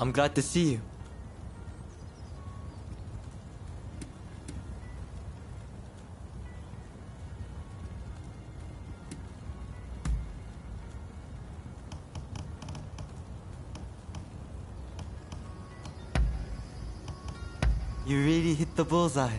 I'm glad to see you. You really hit the bullseye.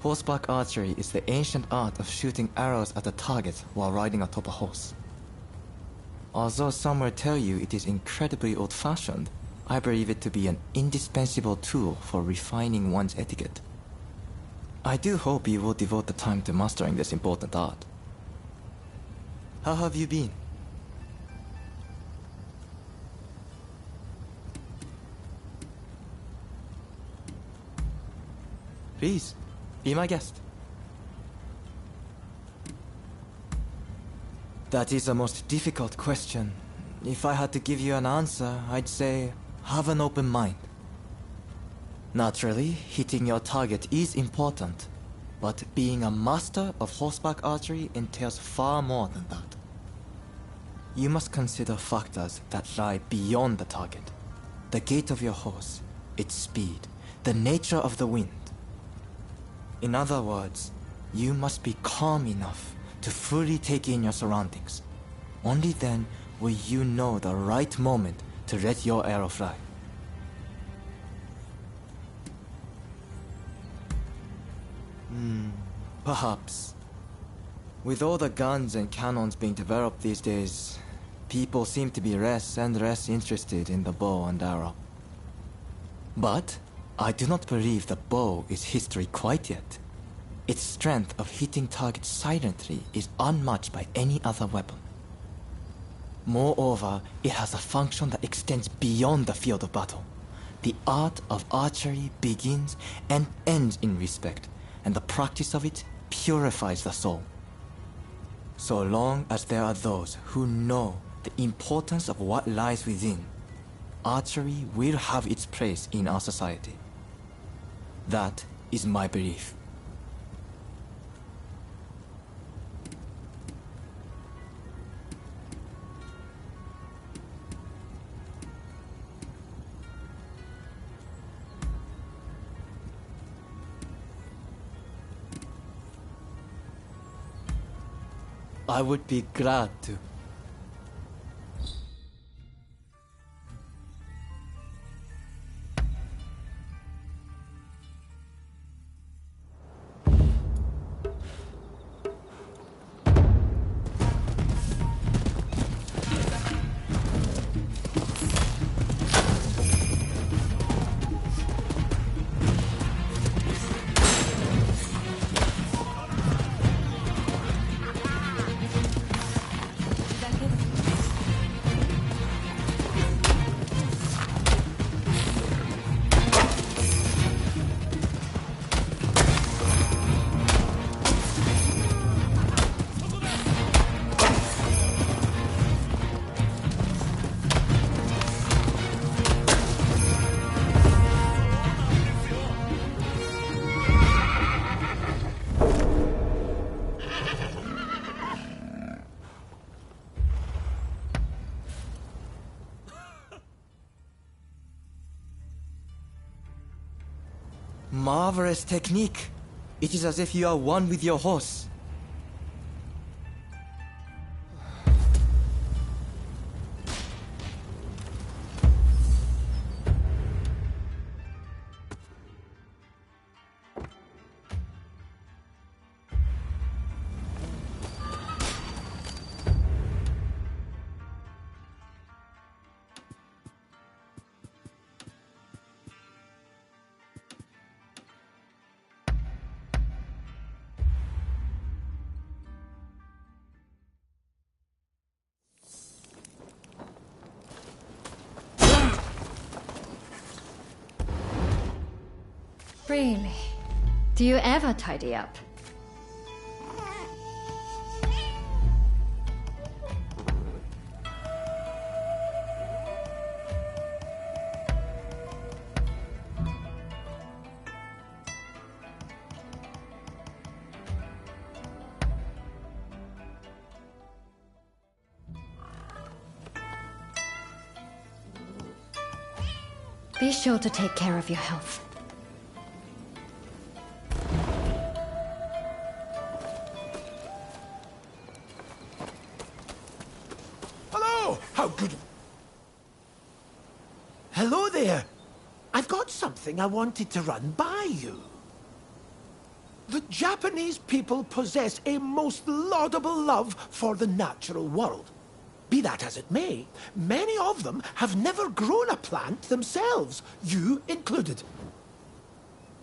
Horseback archery is the ancient art of shooting arrows at a target while riding atop a horse. Although some will tell you it is incredibly old-fashioned, I believe it to be an indispensable tool for refining one's etiquette. I do hope you will devote the time to mastering this important art. How have you been? Please, be my guest. That is the most difficult question. If I had to give you an answer, I'd say, have an open mind. Naturally, hitting your target is important, but being a master of horseback archery entails far more than that. You must consider factors that lie beyond the target. The gait of your horse, its speed, the nature of the wind. In other words, you must be calm enough to fully take in your surroundings. Only then will you know the right moment to let your arrow fly. Perhaps. With all the guns and cannons being developed these days, people seem to be less and less interested in the bow and arrow. But I do not believe the bow is history quite yet. Its strength of hitting targets silently is unmatched by any other weapon. Moreover, it has a function that extends beyond the field of battle. The art of archery begins and ends in respect, and the practice of it purifies the soul. So long as there are those who know the importance of what lies within, archery will have its place in our society. That is my belief. I would be glad to. Marvelous technique. It is as if you are one with your horse. Really? Do you ever tidy up? Be sure to take care of your health. Hello! How good... Hello there! I've got something I wanted to run by you. The Japanese people possess a most laudable love for the natural world. Be that as it may, many of them have never grown a plant themselves, you included.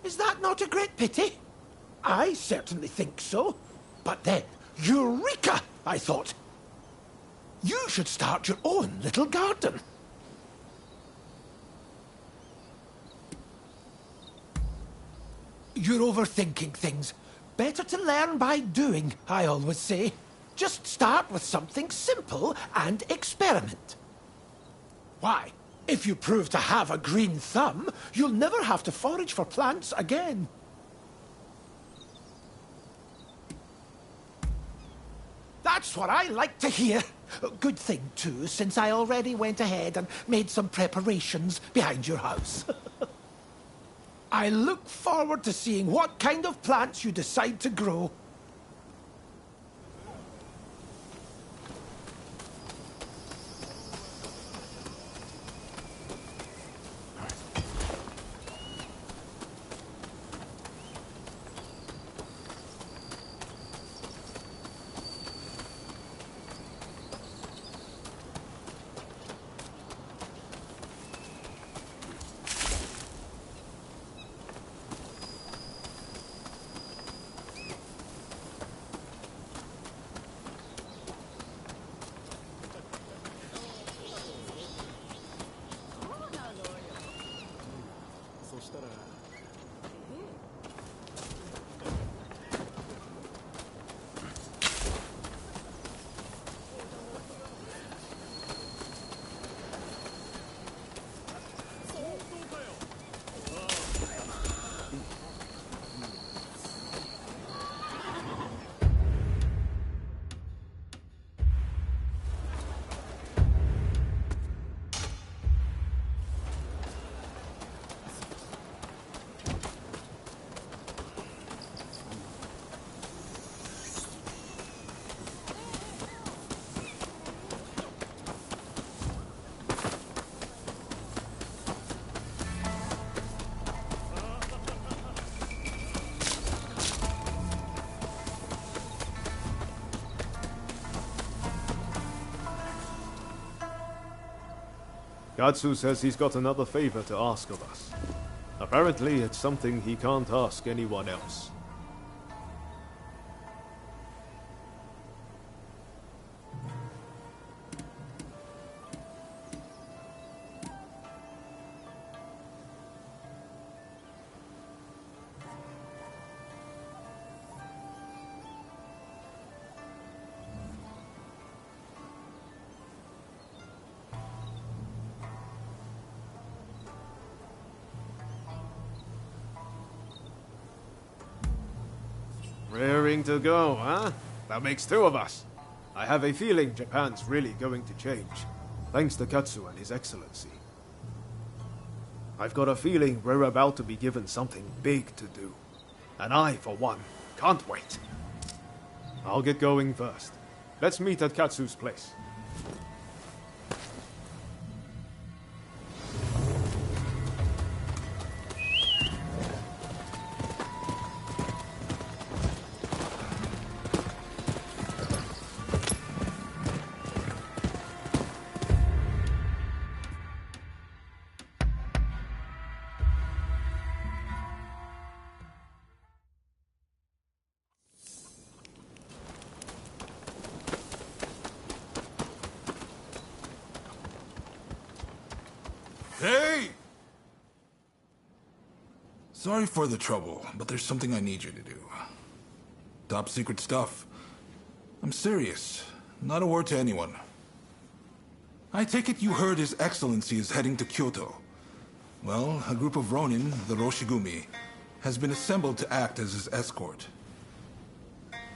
Is that not a great pity? I certainly think so. But then, Eureka, I thought. You should start your own little garden. You're overthinking things. Better to learn by doing, I always say. Just start with something simple and experiment. Why, if you prove to have a green thumb, you'll never have to forage for plants again. That's what I like to hear. Good thing, too, since I already went ahead and made some preparations behind your house. I look forward to seeing what kind of plants you decide to grow. Katsu says he's got another favor to ask of us. Apparently, it's something he can't ask anyone else. Raring to go, huh? That makes two of us. I have a feeling Japan's really going to change, thanks to Katsu and His Excellency. I've got a feeling we're about to be given something big to do. And I, for one, can't wait. I'll get going first. Let's meet at Katsu's place. Hey! Sorry for the trouble, but there's something I need you to do. Top secret stuff. I'm serious. Not a word to anyone. I take it you heard His Excellency is heading to Kyoto. Well, a group of Ronin, the Roshigumi, has been assembled to act as his escort.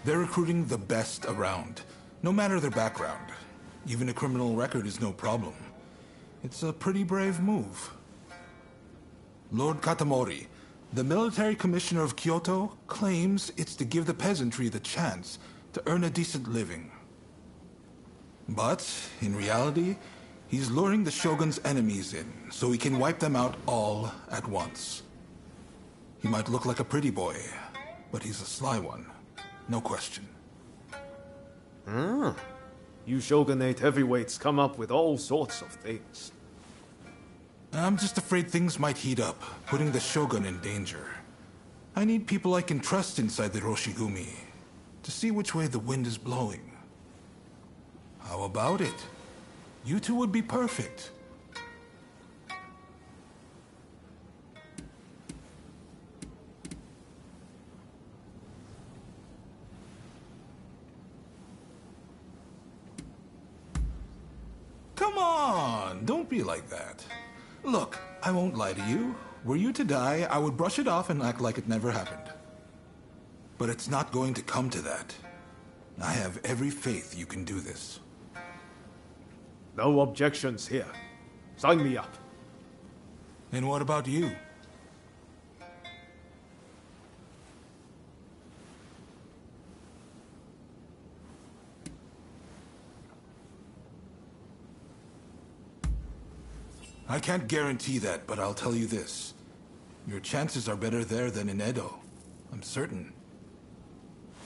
They're recruiting the best around, no matter their background. Even a criminal record is no problem. It's a pretty brave move. Lord Katamori, the military commissioner of Kyoto, claims it's to give the peasantry the chance to earn a decent living. But, in reality, he's luring the Shogun's enemies in, so he can wipe them out all at once. He might look like a pretty boy, but he's a sly one. No question. You Shogunate heavyweights come up with all sorts of things. I'm just afraid things might heat up, putting the Shogun in danger. I need people I can trust inside the Roshigumi, to see which way the wind is blowing. How about it? You two would be perfect. Come on, don't be like that. Look, I won't lie to you. Were you to die, I would brush it off and act like it never happened. But it's not going to come to that. I have every faith you can do this. No objections here. Sign me up. And what about you? I can't guarantee that, but I'll tell you this. Your chances are better there than in Edo. I'm certain.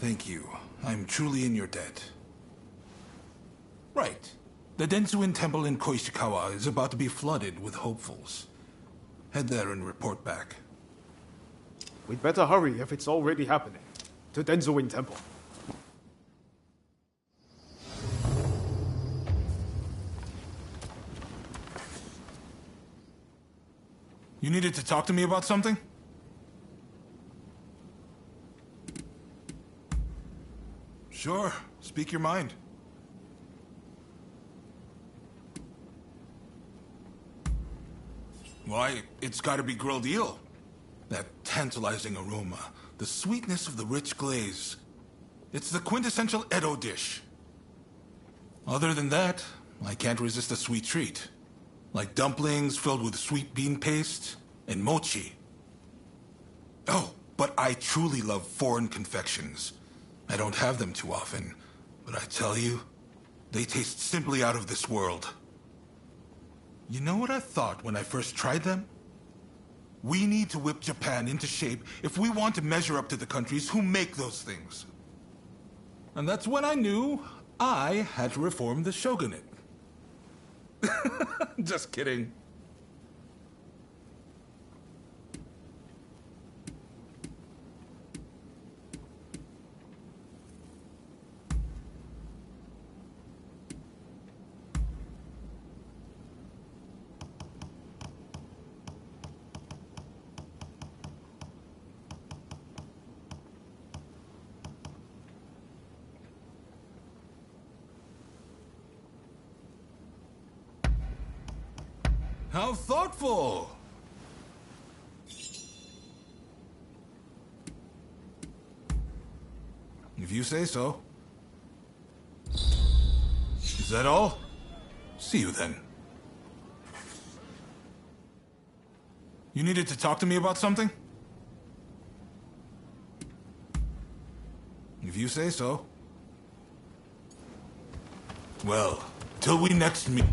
Thank you. I'm truly in your debt. Right. The Densuin Temple in Koishikawa is about to be flooded with hopefuls. Head there and report back. We'd better hurry if it's already happening. To Denzuin Temple. You needed to talk to me about something? Sure. Speak your mind. Why, it's gotta be grilled eel. That tantalizing aroma, the sweetness of the rich glaze. It's the quintessential Edo dish. Other than that, I can't resist a sweet treat. Like dumplings filled with sweet bean paste and mochi. Oh, but I truly love foreign confections. I don't have them too often, but I tell you, they taste simply out of this world. You know what I thought when I first tried them? We need to whip Japan into shape if we want to measure up to the countries who make those things. And that's when I knew I had to reform the shogunate. Just kidding. How thoughtful! If you say so. Is that all? See you then. You needed to talk to me about something? If you say so. Well, till we next meet.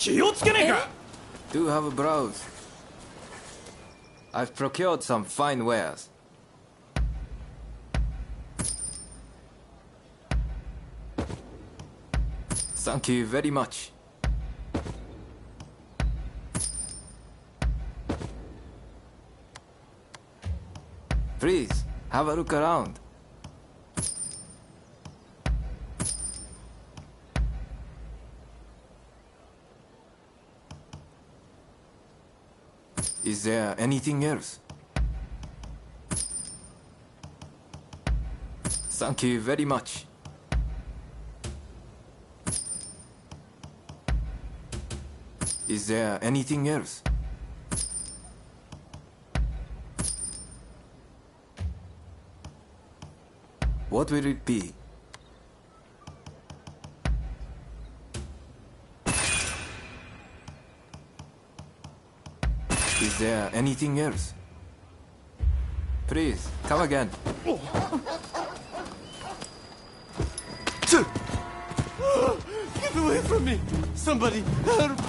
Do have a browse. I've procured some fine wares. Thank you very much. Please, have a look around. Is there anything else? Thank you very much. Is there anything else? What will it be? Is there anything else? Please, come again. Get away from me! Somebody help!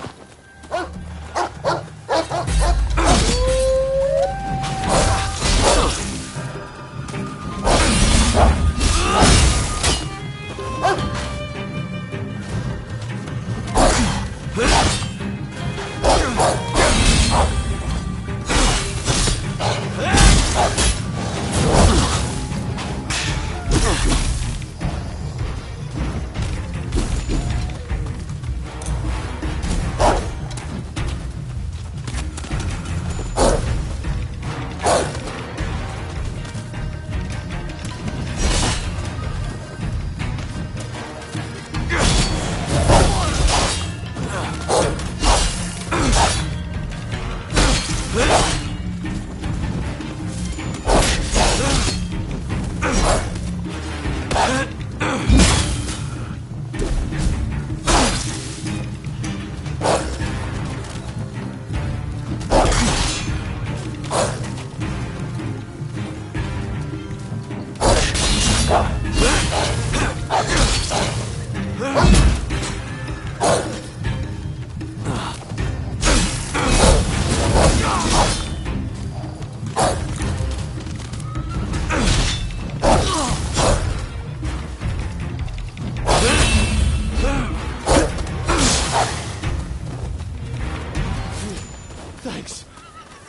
Thanks.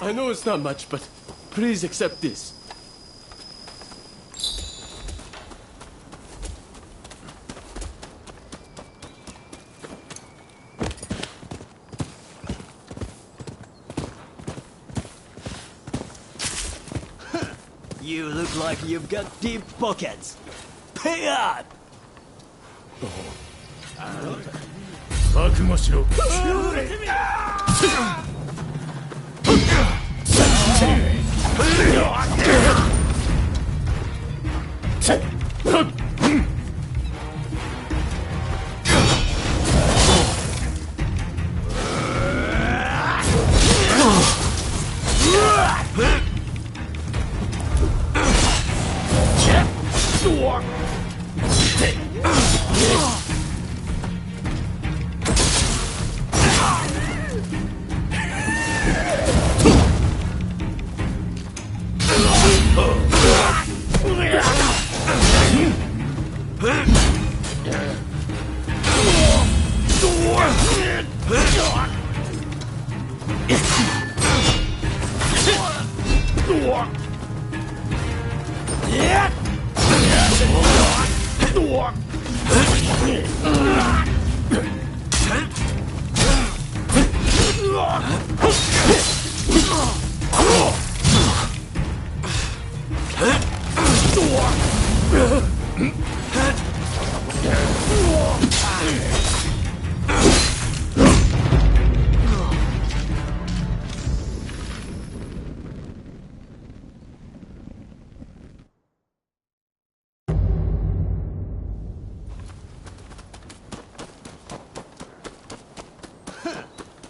I know it's not much, but please accept this. You look like you've got deep pockets. Pay up! 覚悟しろ。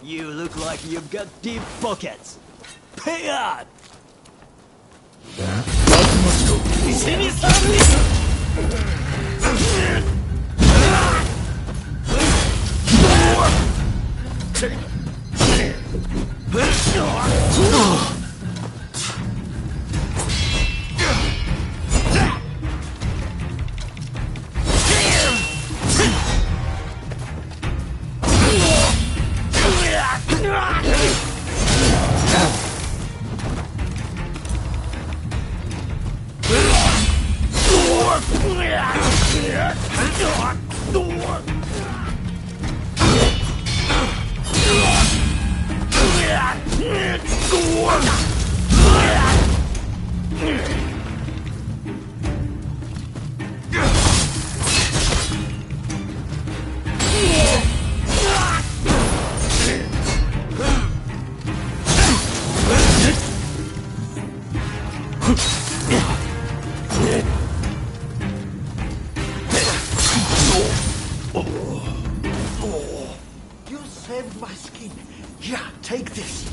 You look like you've got deep pockets. Pay up! You saved my skin. Yeah, take this.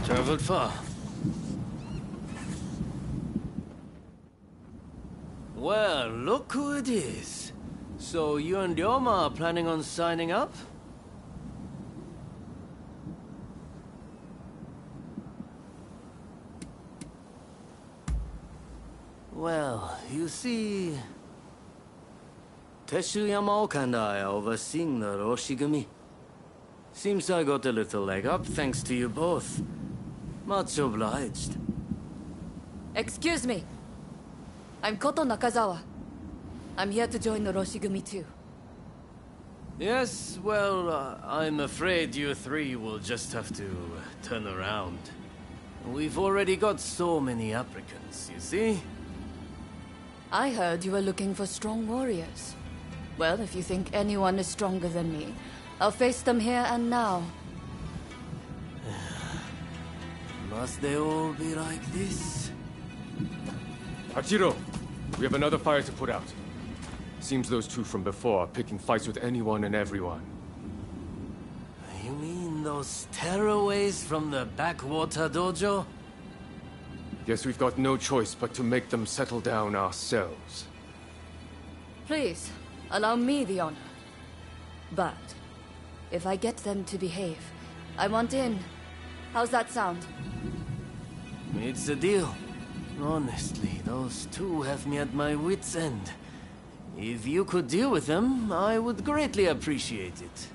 Traveled far. Well, look who it is. So you and Ryoma are planning on signing up? Well, you see... Teshuyama Oka and I are overseeing the Roshigumi. Seems I got a little leg up thanks to you both. Much obliged. Excuse me. I'm Koto Nakazawa. I'm here to join the Roshigumi too. Yes, well, I'm afraid you three will just have to turn around. We've already got so many applicants, you see? I heard you were looking for strong warriors. Well, if you think anyone is stronger than me, I'll face them here and now. Must they all be like this? Hachiro, we have another fire to put out. Seems those two from before are picking fights with anyone and everyone. You mean those tearaways from the backwater dojo? Guess we've got no choice but to make them settle down ourselves. Please, allow me the honor. But, if I get them to behave, I want in. How's that sound? It's a deal. Honestly, those two have me at my wit's end. If you could deal with them, I would greatly appreciate it.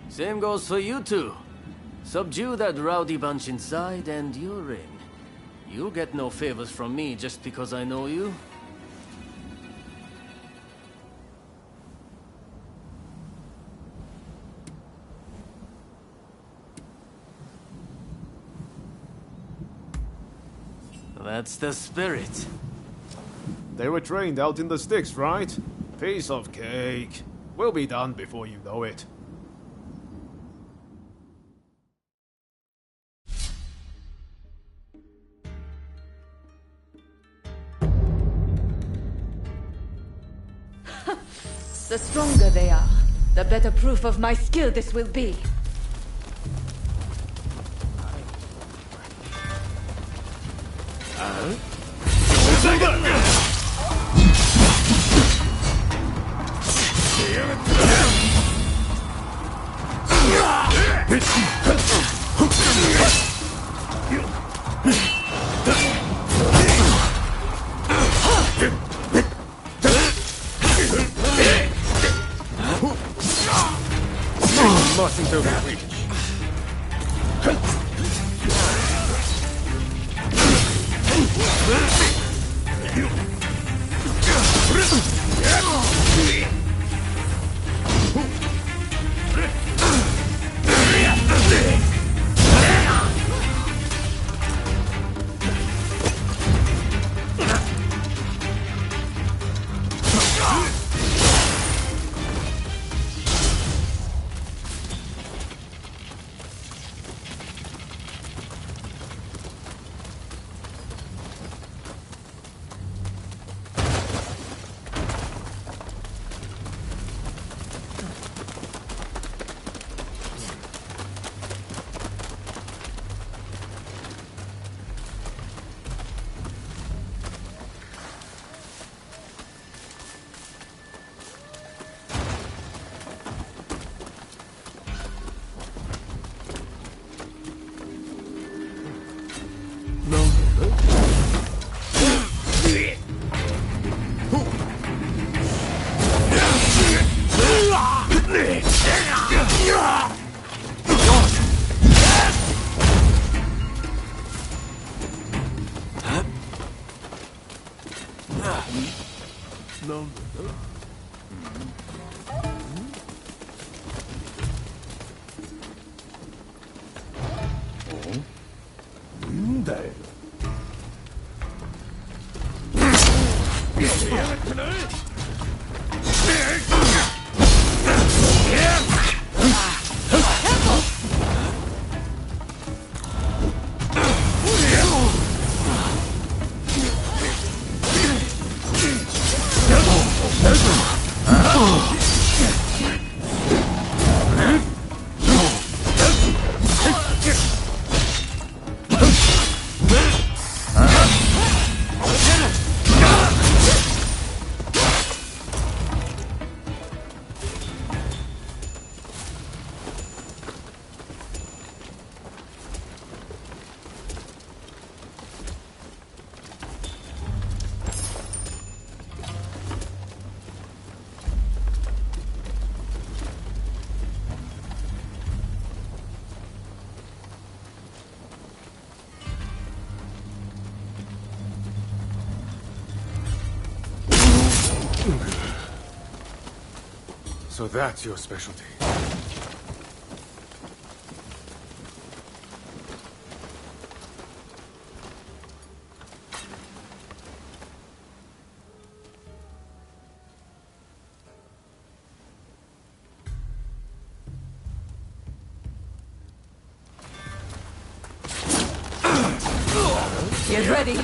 Same goes for you two. Subdue that rowdy bunch inside and you're in. You'll get no favors from me just because I know you. That's the spirit. They were trained out in the sticks, right? Piece of cake. We'll be done before you know it. The stronger they are, the better proof of my skill this will be. Mustn't overreach. んだよ。So that's your specialty. Get ready.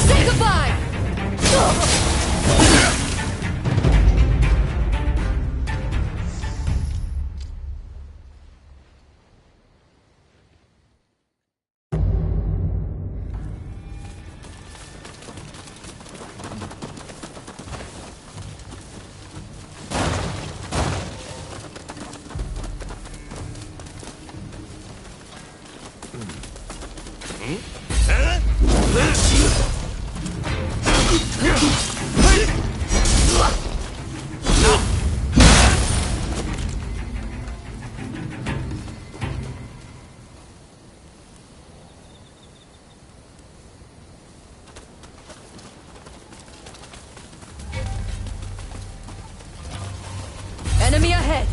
Say goodbye! Enemy ahead!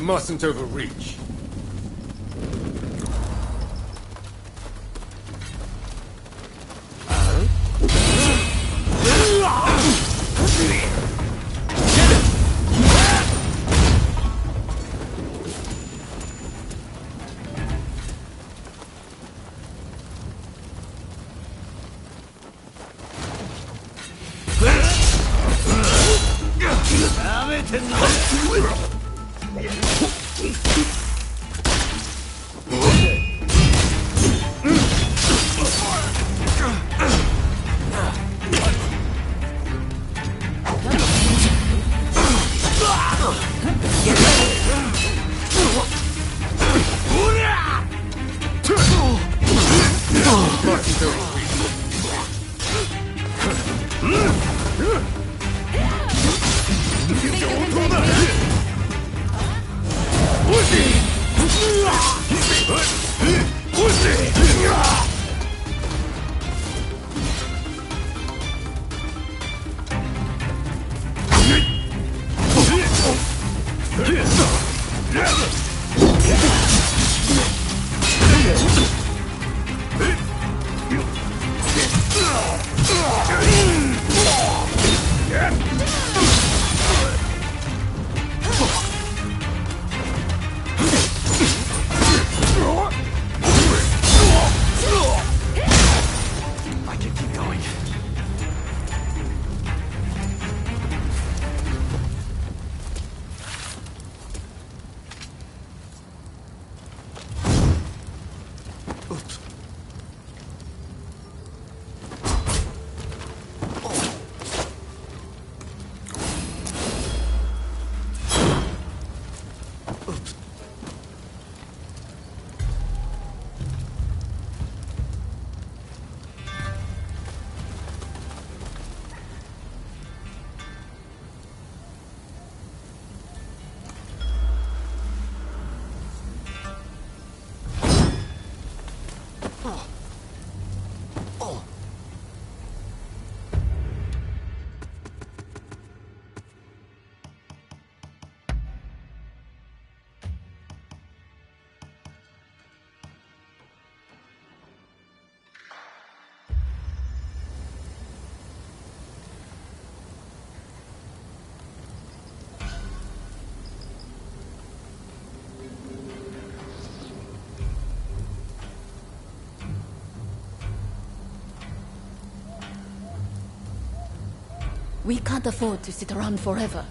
mustn't overreach. We can't afford to sit around forever.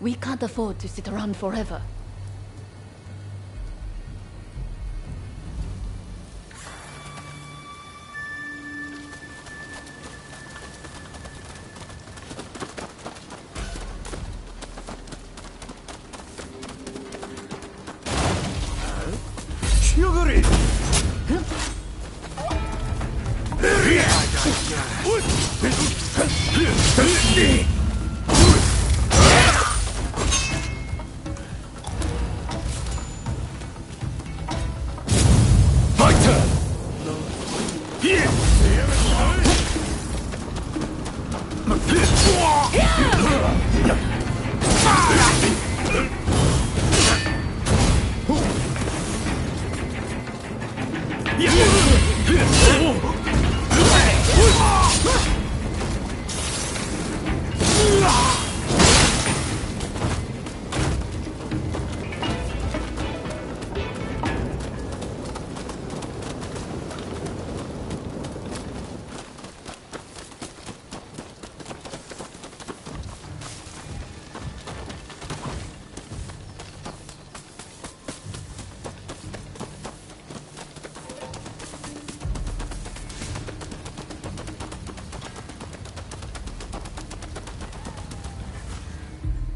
We can't afford to sit around forever.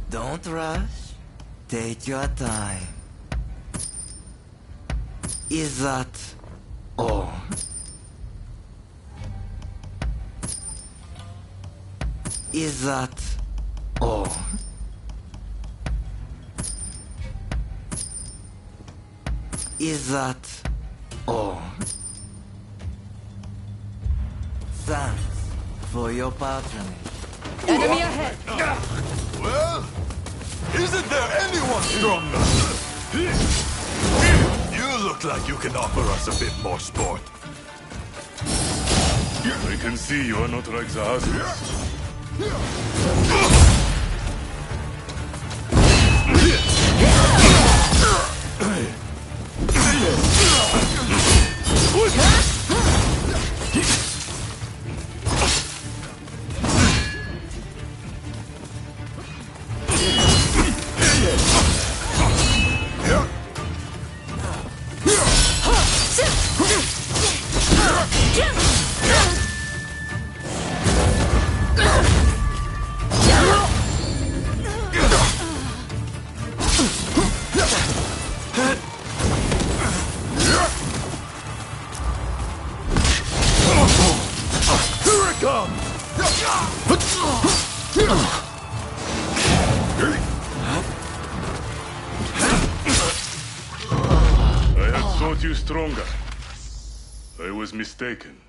Don't rush. Take your time. Is that all? Is that all? Is that all? Thanks for your patronage. Enemy ahead! Well, isn't there anyone stronger? You look like you can offer us a bit more sport. I can see you are not like the others. You stronger. I was mistaken.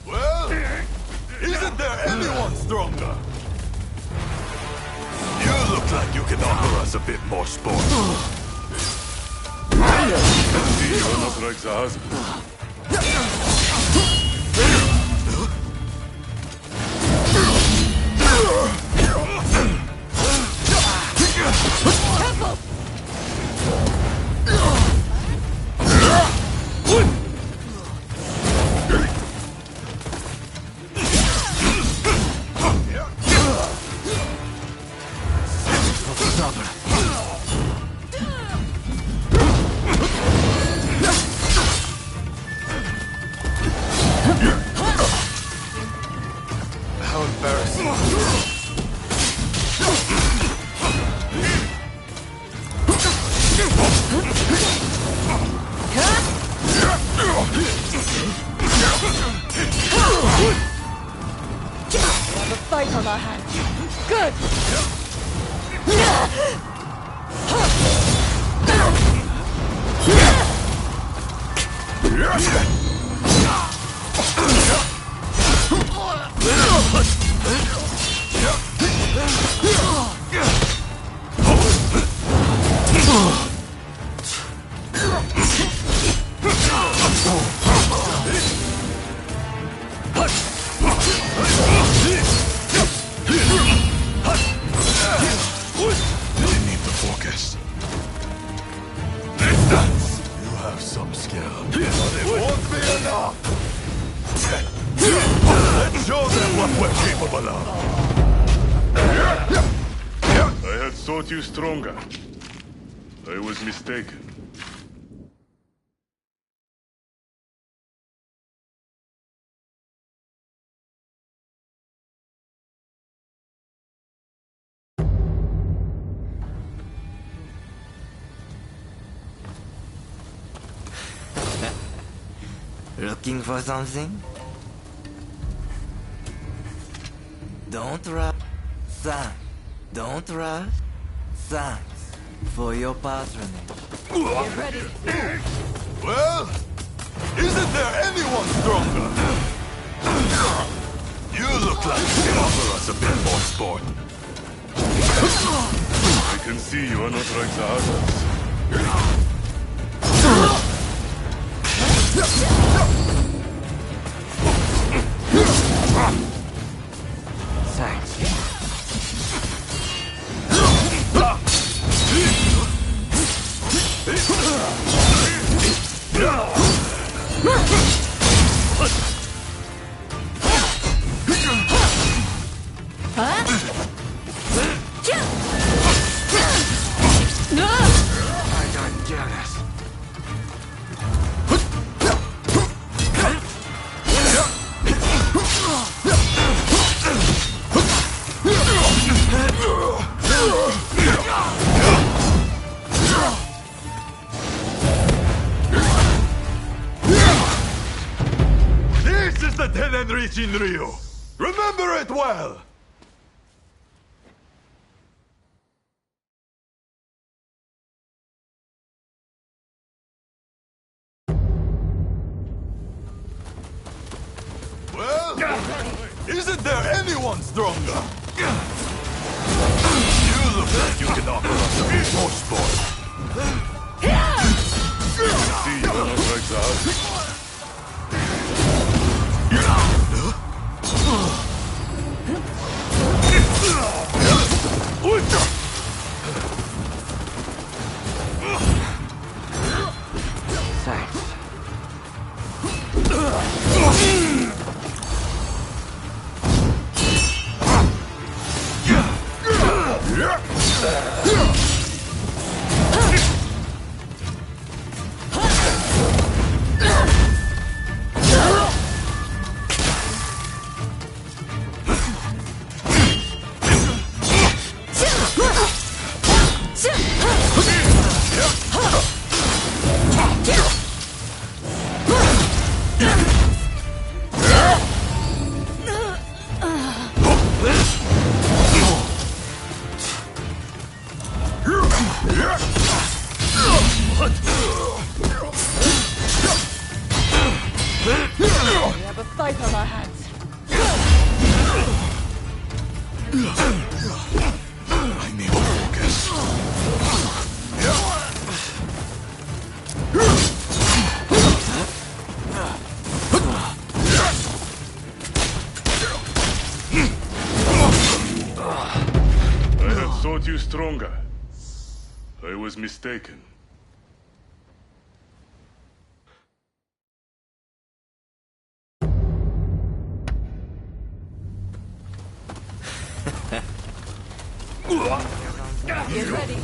Well, isn't there anyone stronger? You look like you can offer us a bit more sport. See, you are not like the others. How embarrassing. We have a fight on our hands. Good! focus. Distance! You have some skill, but it won't be enough! Let's show them what we're capable of! I had thought you stronger. I was mistaken. Looking for something? Don't rush. Thanks. Don't rush. Thanks for your patronage. Get ready. Well, isn't there anyone stronger? You look like you can offer us a bit more sport. I can see you are not like the others. Thanks. I got jealous. This is the Tenen Richin Ryu! Remember it well! Well, isn't there anyone stronger? You look like you can offer us a bit more sport. See, you are not like the others. Thanks. We have a fight on our hands. I need to focus. I had thought you stronger. I was mistaken. Get ready.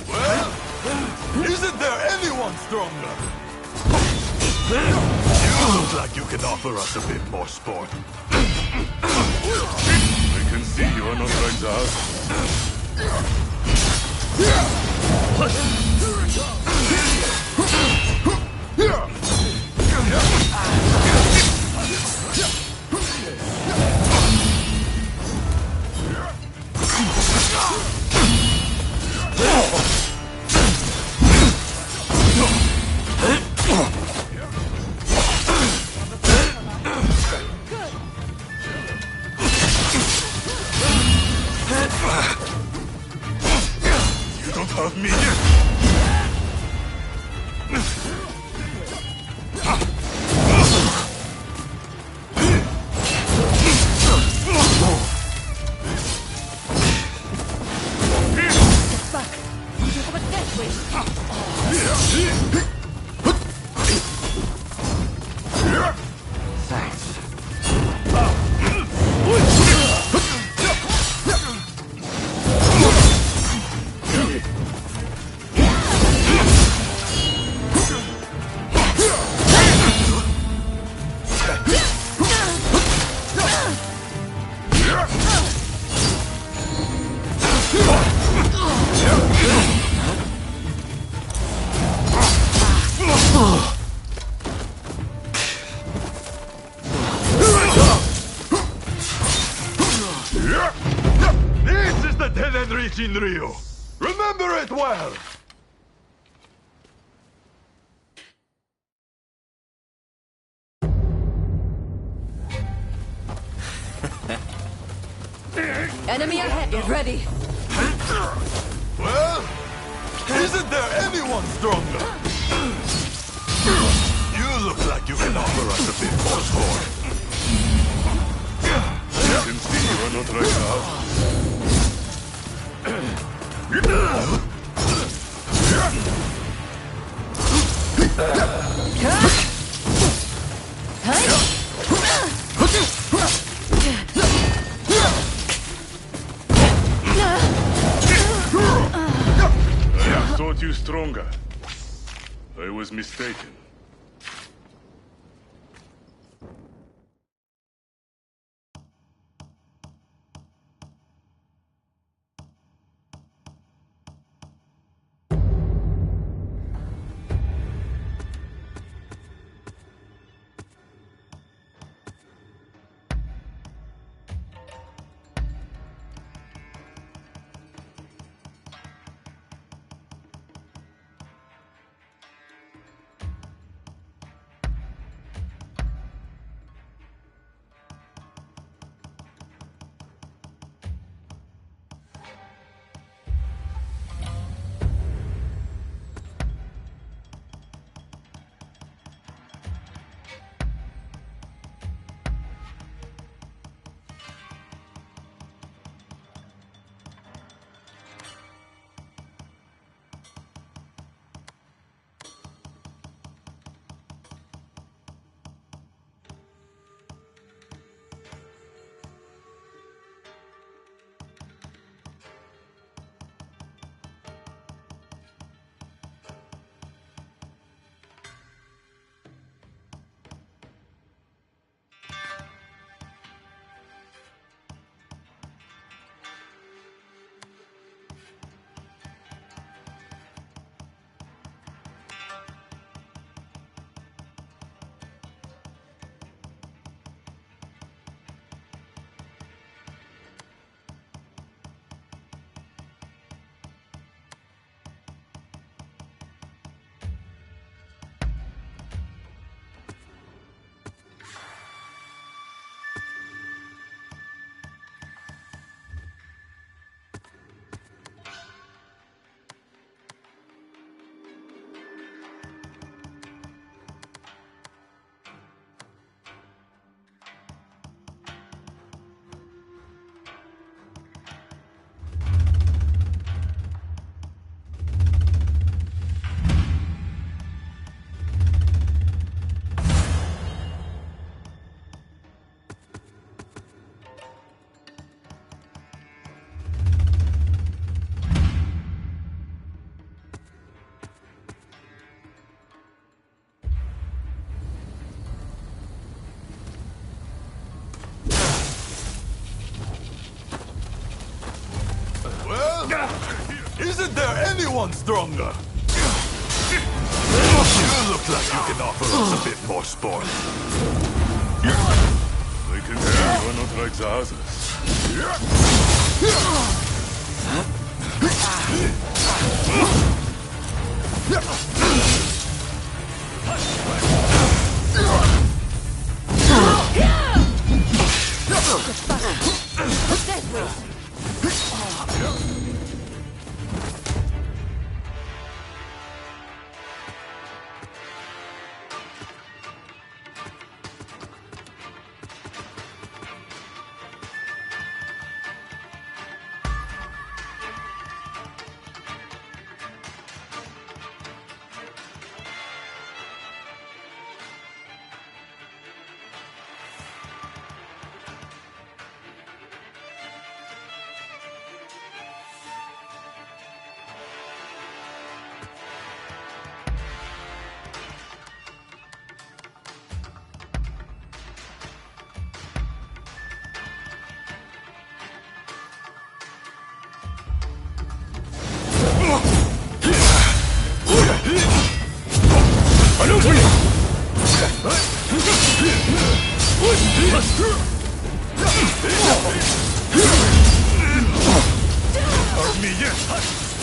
Well, isn't there anyone stronger? You look like you can offer us a bit more sport. I can see you are not like the others. You don't have me. Thanks. This is the dead end reach in Rio. Remember it well. Enemy ahead, get ready. Well, isn't there anyone stronger? You look like you can offer us a bit more score. I can see you are not right now. I thought you stronger. I was mistaken. Isn't there anyone stronger? You look like you can offer us a bit more sport. I can see you are not like the others.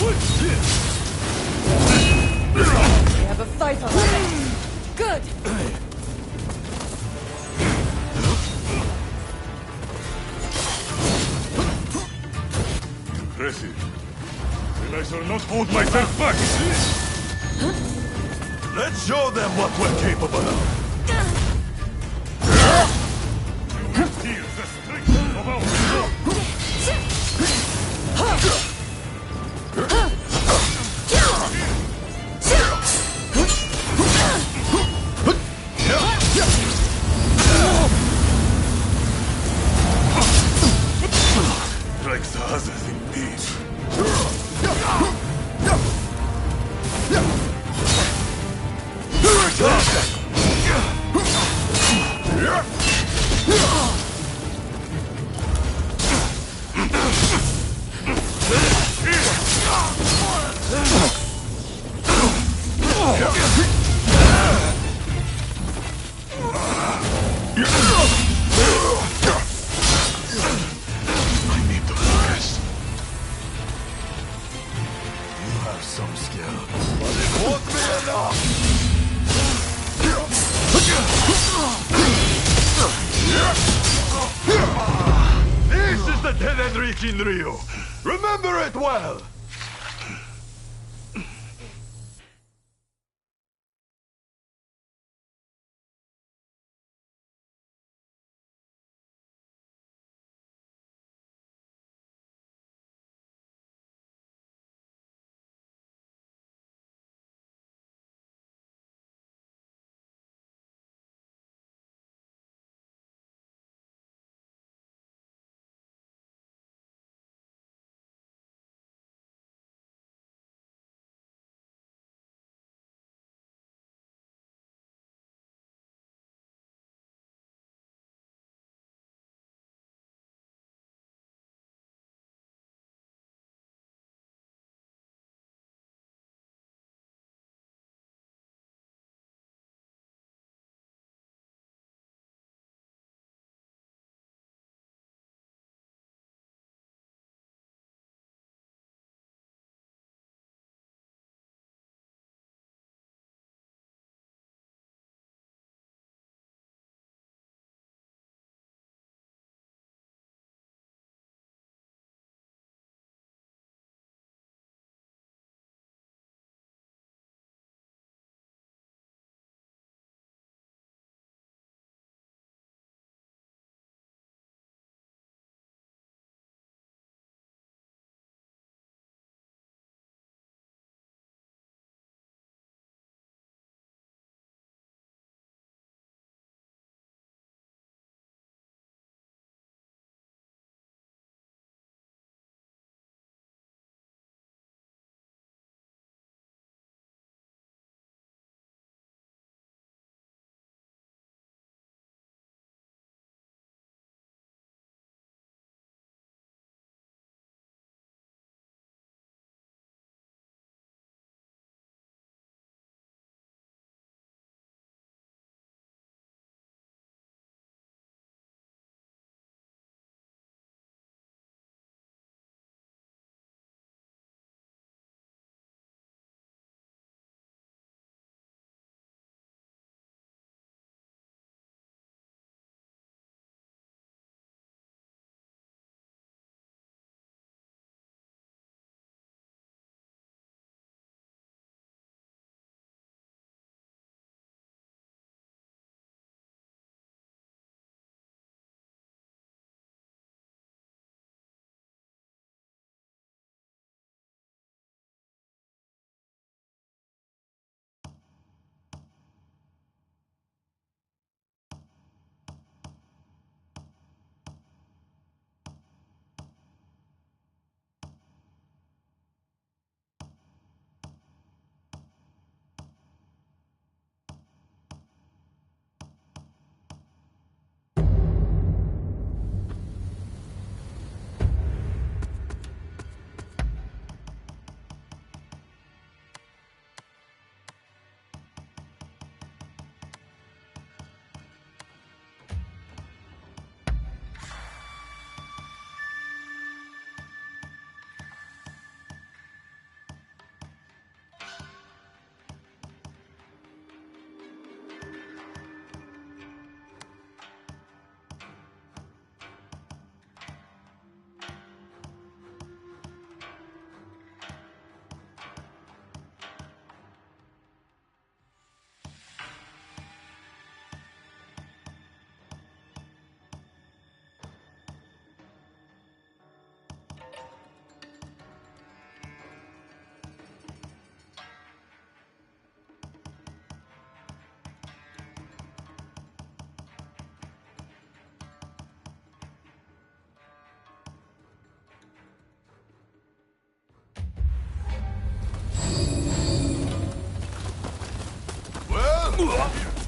We have a fight on our hands. Good! Impressive. Then I shall not hold myself back. Let's show them what we're capable of. You will feel the strength of our strikes others indeed. I need to focus. You have some skill, but it won't be enough. This is the Dead End Reach in Rio. Remember it well.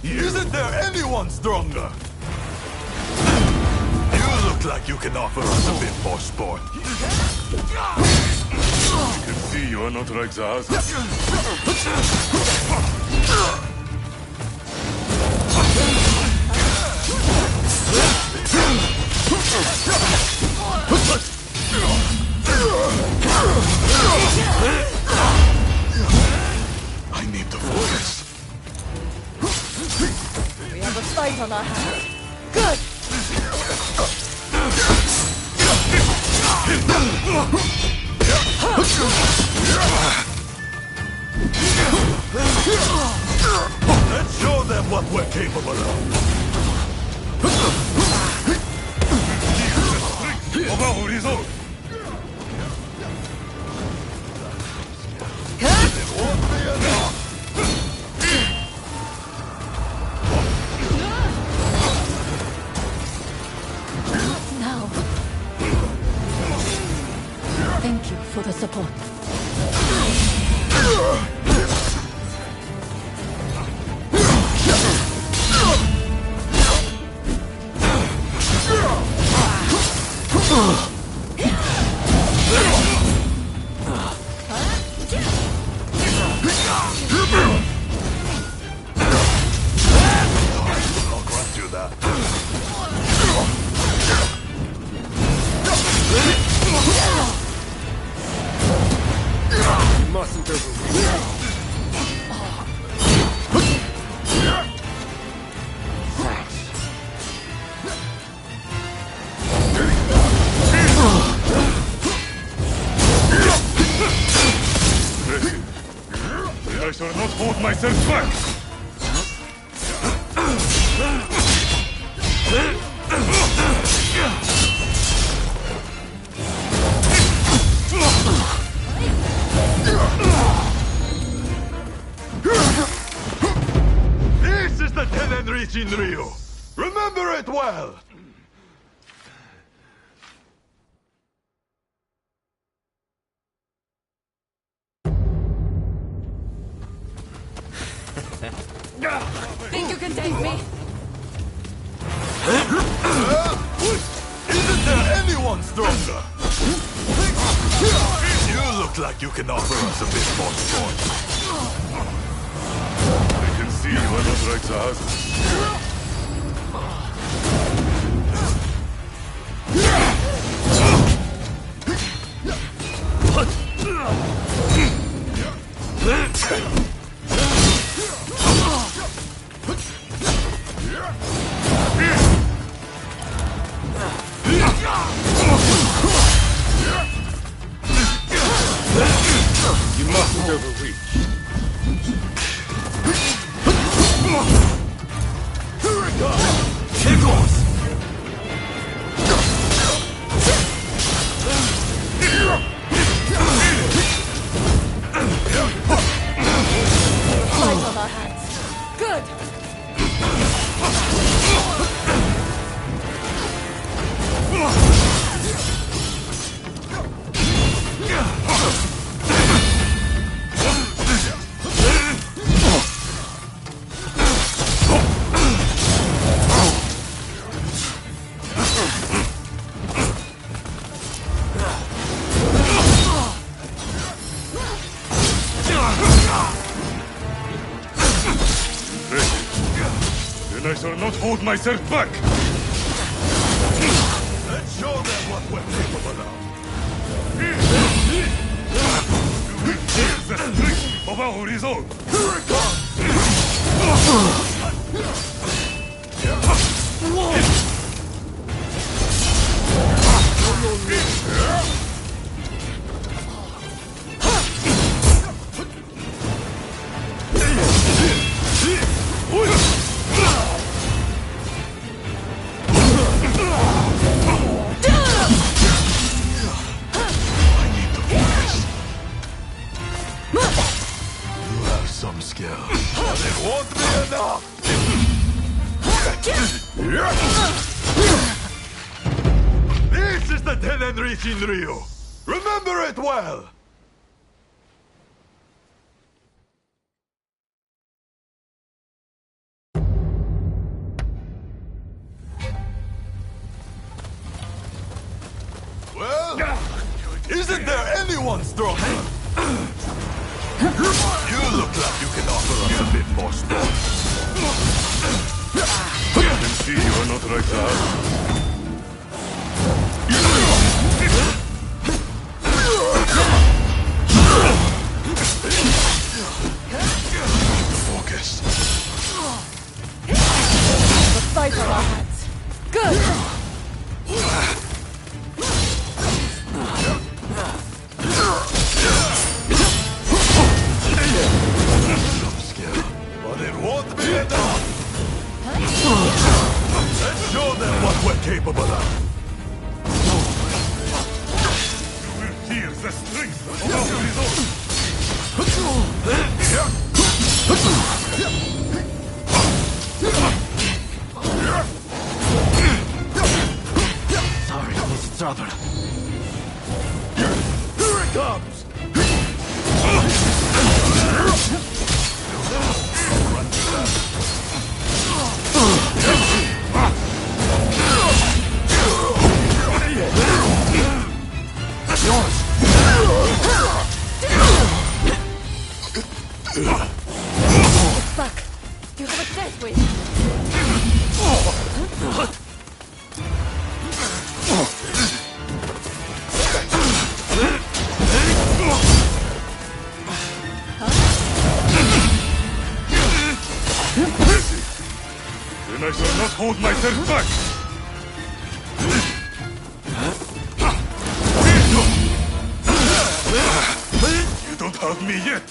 Isn't there anyone stronger? You look like you can offer us a bit more sport. I can see you are not like the others. I need to focus. We have a fight on our hands. Good! Let's show them what we're capable of. Of our result. Now. Thank you for the support. I'll grant you that. You mustn't overreach. Then I shall not hold myself back. This is the Tenenrichin Ryu. Remember it well. Think you can take me? Isn't there anyone stronger? You look like you can offer us a bit more sport. I can see you are not like the others. You mustn't overreach. Tickles! Fight on our hands. Good! Then I shall not hold myself back. Let's show them what we're capable of. Here's the strength of our resolve. Here it comes! Some skill. But it won't be enough! This is the Tenenrichin Ryu! Remember it well! anyone stronger! You look like you can offer us a bit more sport. I can see you are not like that. Focus. The fight on our hands. Good! Some skill, but it won't be enough! Let's show them what we're capable of! You will feel the strength of our resolve! Sorry, Mr. Trouble. Here it comes! Run to that. It's back. You have a death wish. Then I shall not hold myself back! You don't have me yet!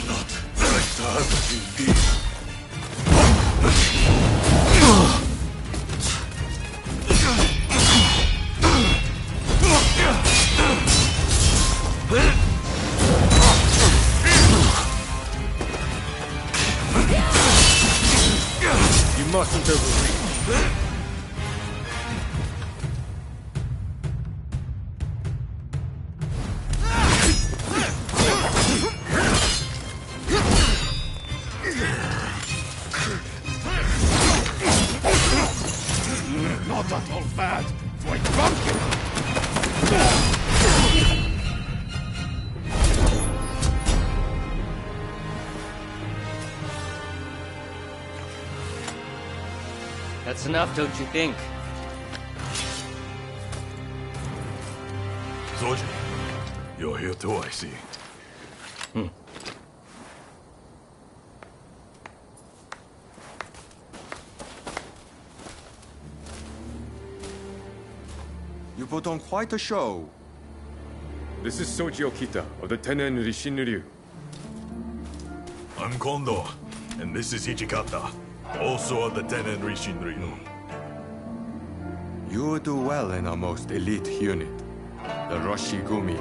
Not like that, indeed. You mustn't overreach. Not at all bad! Quite drunken! That's enough, don't you think? Soldier, you're here too, I see. You put on quite a show. This is Soji Okita of the Tenen Rishinryu. I'm Kondo, and this is Ichikata, also of the Tenen Rishinryu. You do well in our most elite unit, the Roshigumi.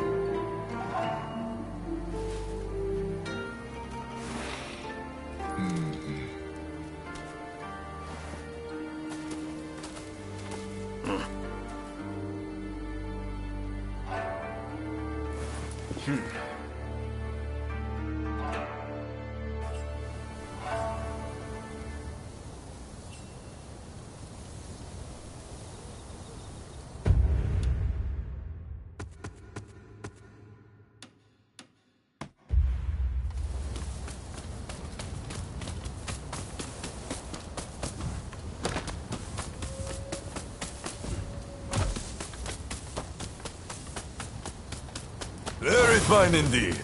Very fine indeed.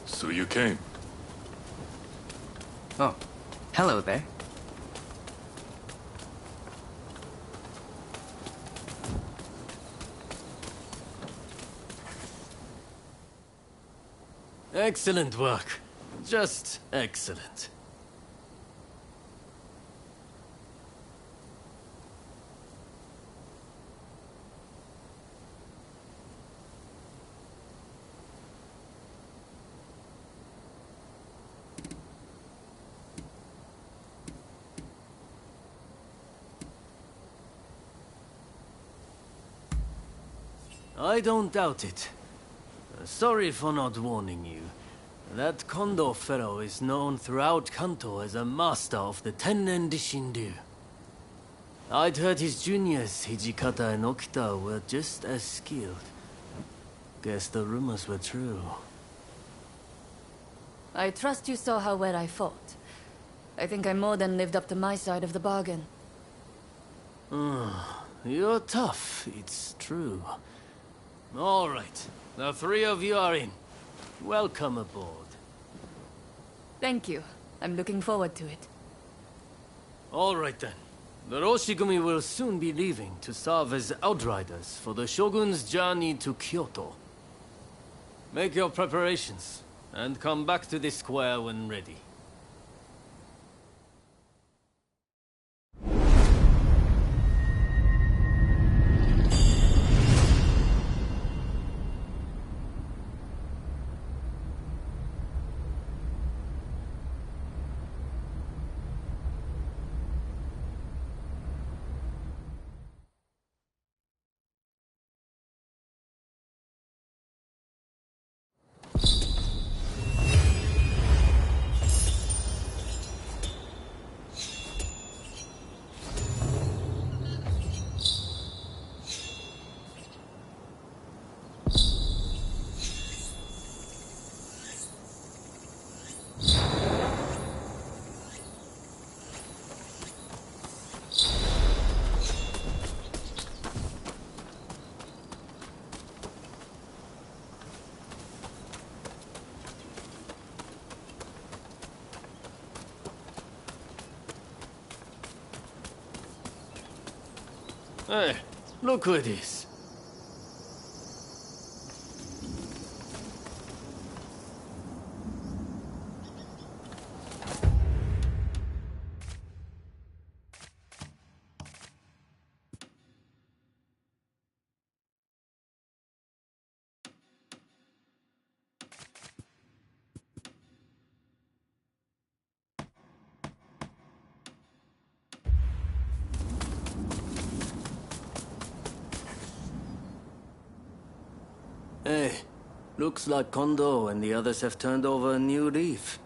So you came. Oh, hello there. Excellent work. Just excellent. I don't doubt it. Sorry for not warning you. That Kondo fellow is known throughout Kanto as a master of the Tennen Dishinryu. I'd heard his juniors, Hijikata and Okita, were just as skilled. Guess the rumors were true. I trust you saw how well I fought. I think I more than lived up to my side of the bargain. You're tough, it's true. All right, the three of you are in. Welcome aboard. Thank you. I'm looking forward to it. All right then. The Roshigumi will soon be leaving to serve as outriders for the Shogun's journey to Kyoto. Make your preparations, and come back to the square when ready. Hey, look who it is. Hey, looks like Kondo and the others have turned over a new leaf.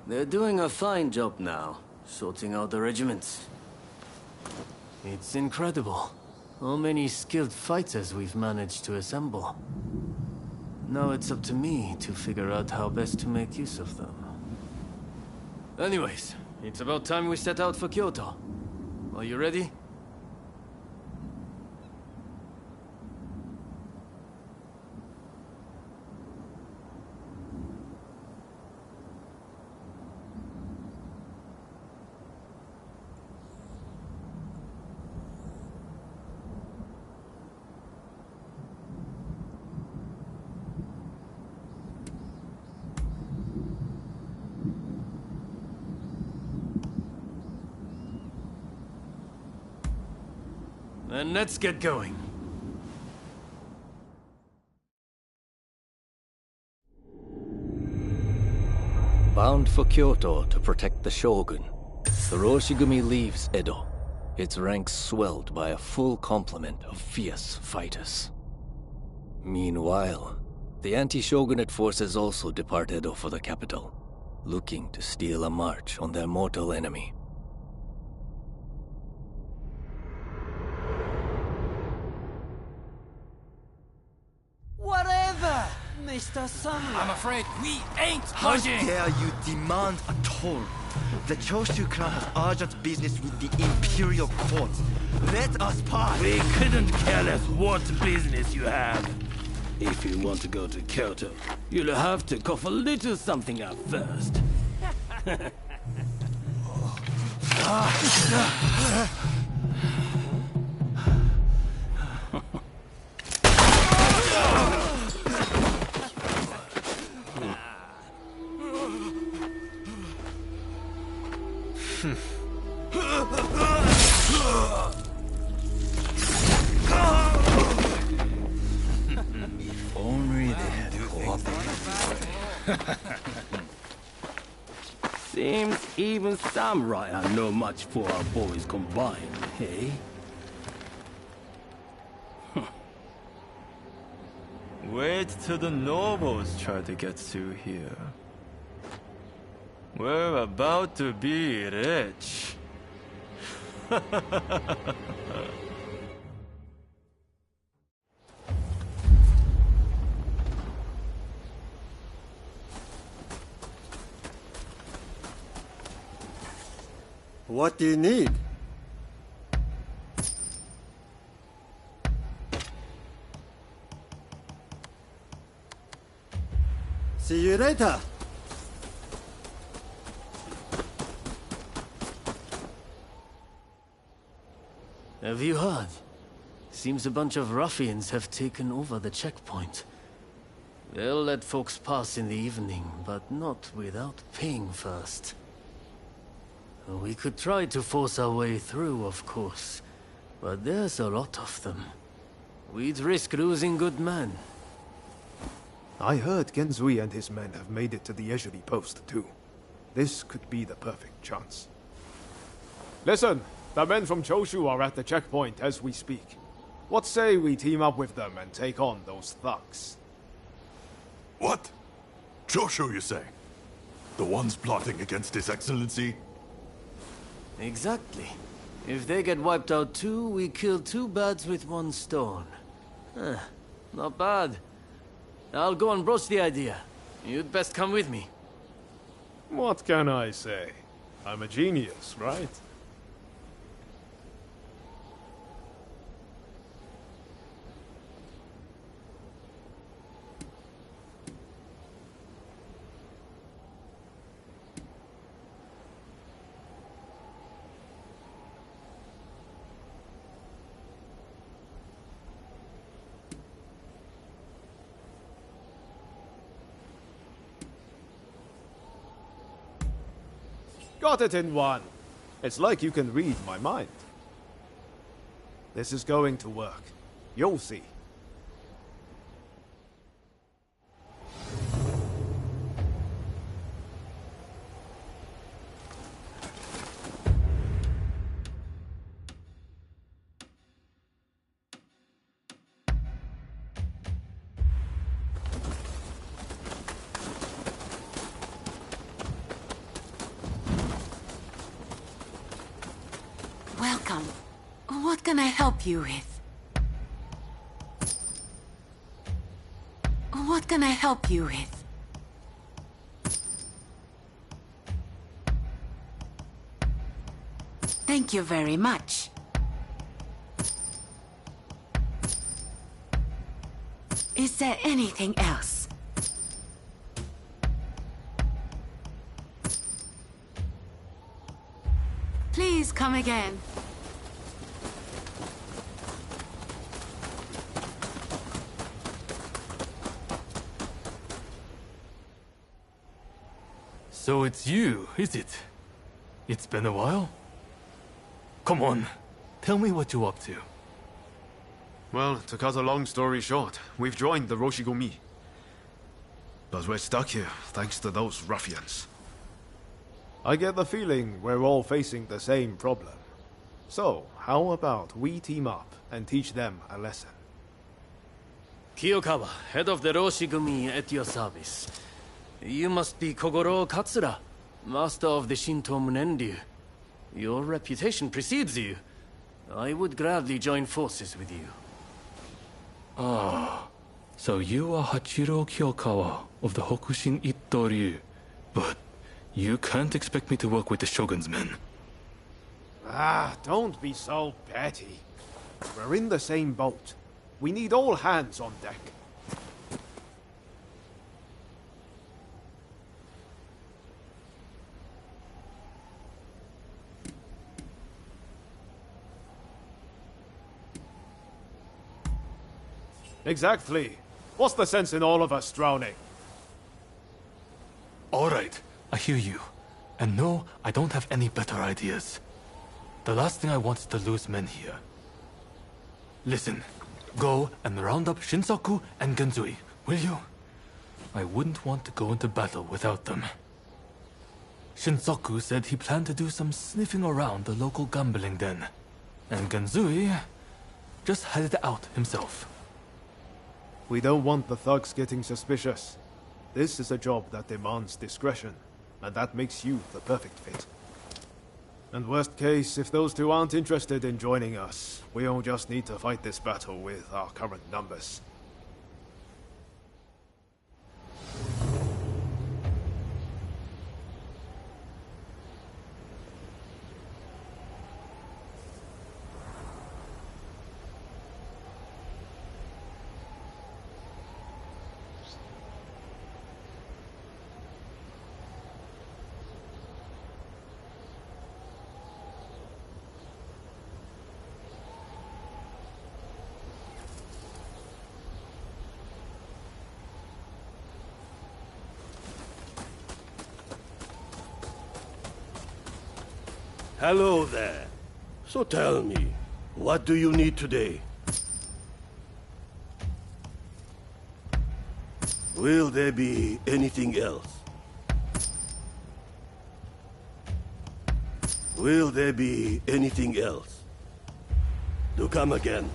They're doing a fine job now, sorting out the regiments. It's incredible how many skilled fighters we've managed to assemble. Now it's up to me to figure out how best to make use of them. Anyways, it's about time we set out for Kyoto. Are you ready? Then let's get going. Bound for Kyoto to protect the Shogun, the Roshigumi leaves Edo, its ranks swelled by a full complement of fierce fighters. Meanwhile, the anti-shogunate forces also depart Edo for the capital, looking to steal a march on their mortal enemy. Whatever, Mr. Samurai. I'm afraid we ain't How budging. dare you demand a toll? The Choshu clan has urgent business with the Imperial Court. Let us pass! We couldn't care less what business you have. If you want to go to Kyoto, you'll have to cough a little something up first. Only they had cooperated. Seems even samurai are no match for our boys combined, hey? Wait till the nobles try to get through here. We're about to be rich. What do you need? See you later. Have you heard? Seems a bunch of ruffians have taken over the checkpoint. They'll let folks pass in the evening, but not without paying first. We could try to force our way through, of course, but there's a lot of them. We'd risk losing good men. I heard Genzui and his men have made it to the Ejiri post, too. This could be the perfect chance. Listen, the men from Choshu are at the checkpoint as we speak. What say we team up with them and take on those thugs? What? Choshu, you say? The ones plotting against His Excellency? Exactly. If they get wiped out too, we kill two birds with one stone. Not bad. I'll go and broach the idea. You'd best come with me. What can I say? I'm a genius, right? Got it in one. It's like you can read my mind. This is going to work. You'll see. Welcome. What can I help you with? What can I help you with? Thank you very much. Is there anything else? Please come again. So it's you, is it? It's been a while? Come on, tell me what you're up to. Well, to cut a long story short, we've joined the Roshigumi. But we're stuck here, thanks to those ruffians. I get the feeling we're all facing the same problem. So, how about we team up and teach them a lesson? Kiyokawa, head of the Roshigumi, at your service. You must be Kogoro Katsura, master of the Shinto Munenryu. Your reputation precedes you. I would gladly join forces with you. Ah, so you are Hachiro Kiyokawa of the Hokushin Itto-ryu. But you can't expect me to work with the Shogun's men. Ah, don't be so petty. We're in the same boat. We need all hands on deck. Exactly. What's the sense in all of us drowning? Alright, I hear you. And no, I don't have any better ideas. The last thing I want is to lose men here. Listen, go and round up Shinsaku and Genzui, will you? I wouldn't want to go into battle without them. Shinsaku said he planned to do some sniffing around the local gambling den. And Genzui just headed out himself. We don't want the thugs getting suspicious. This is a job that demands discretion, and that makes you the perfect fit. And worst case, if those two aren't interested in joining us, we'll just need to fight this battle with our current numbers. Hello there. So tell me, what do you need today? Will there be anything else? Will there be anything else? Do come again.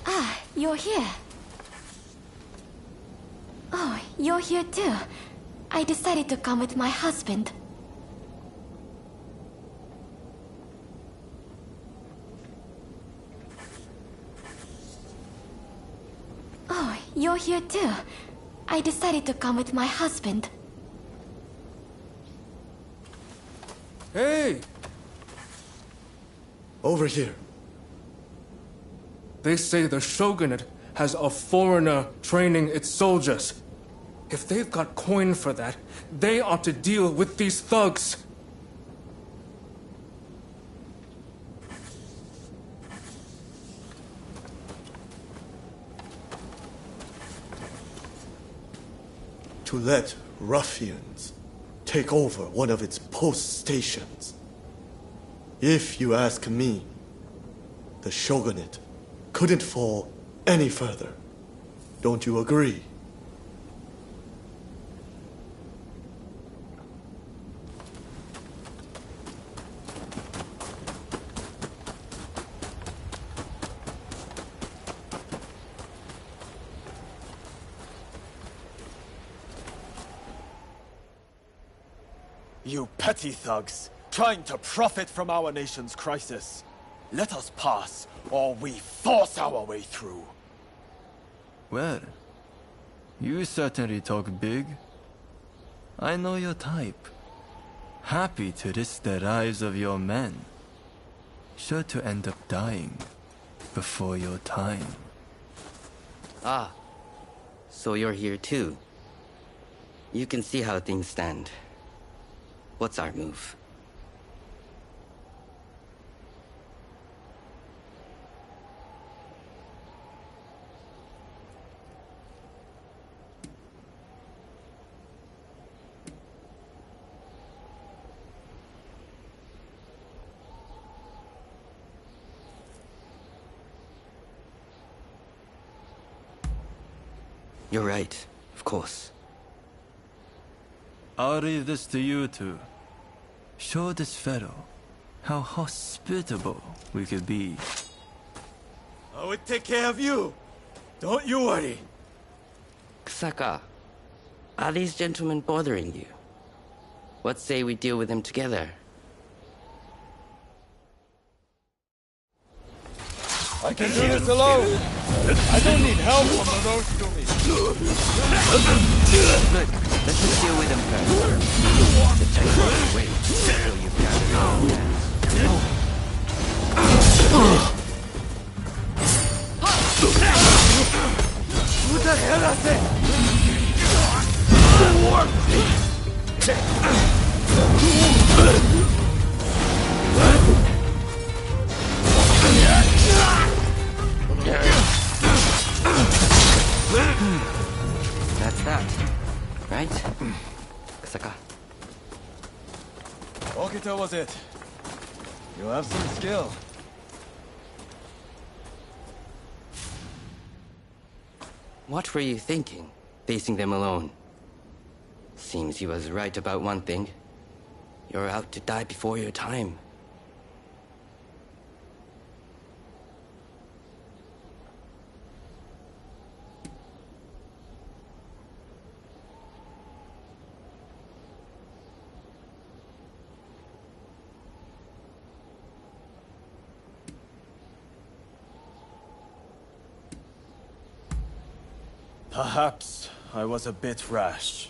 Ah, you're here. Oh, you're here too. I decided to come with my husband. Oh, you're here too. I decided to come with my husband. Hey! Over here. They say the Shogunate has a foreigner training its soldiers. If they've got coin for that, they ought to deal with these thugs. To let ruffians take over one of its post stations. If you ask me, the Shogunate couldn't fall any further. Don't you agree? You petty thugs, trying to profit from our nation's crisis. Let us pass, or we force our way through. Well, you certainly talk big. I know your type. Happy to risk the lives of your men. Sure to end up dying before your time. Ah, so you're here too. You can see how things stand. What's our move? You're right, of course. I'll leave this to you two. Show this fellow how hospitable we could be. I will take care of you. Don't you worry. Kusaka, are these gentlemen bothering you? What say we deal with them together? I can do this alone. I don't need help from the Roshigumi. Good. Let's just deal with them first. The time will wait until you've gathered all Who the hell is That's that, right? Kusaka. Okita was it. You have some skill. What were you thinking, facing them alone? Seems he was right about one thing. You're out to die before your time. Perhaps I was a bit rash.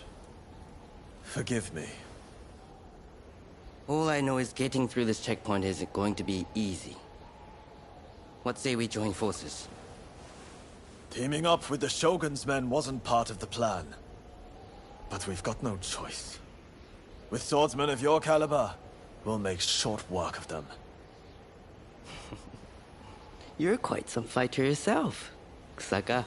Forgive me. All I know is getting through this checkpoint isn't going to be easy. What say we join forces? Teaming up with the Shogun's men wasn't part of the plan. But we've got no choice. With swordsmen of your caliber, we'll make short work of them. You're quite some fighter yourself, Kusaka.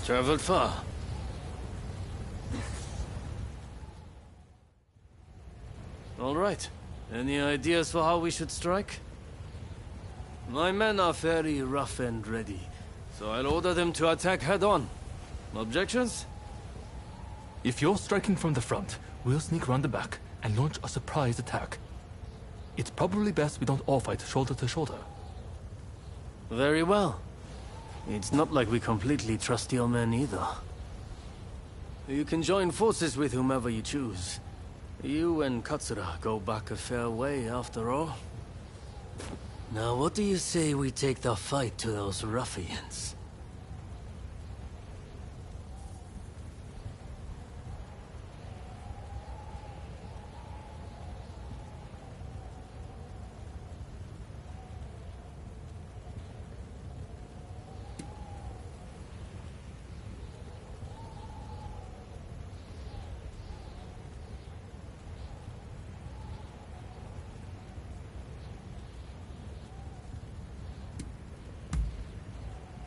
Traveled far. All right. Any ideas for how we should strike? My men are very rough and ready, so I'll order them to attack head-on. Objections? If you're striking from the front, we'll sneak around the back and launch a surprise attack. It's probably best we don't all fight shoulder to shoulder. Very well. It's not like we completely trust your men either. You can join forces with whomever you choose. You and Katsura go back a fair way, after all. Now, what do you say we take the fight to those ruffians?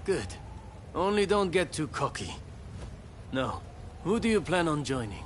Good. Only don't get too cocky. Now, who do you plan on joining?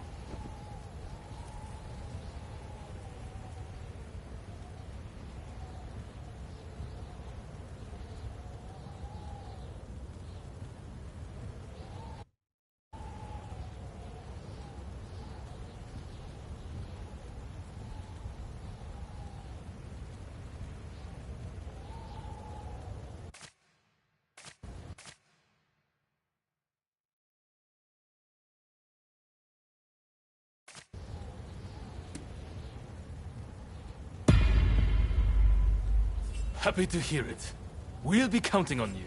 Happy to hear it. We'll be counting on you.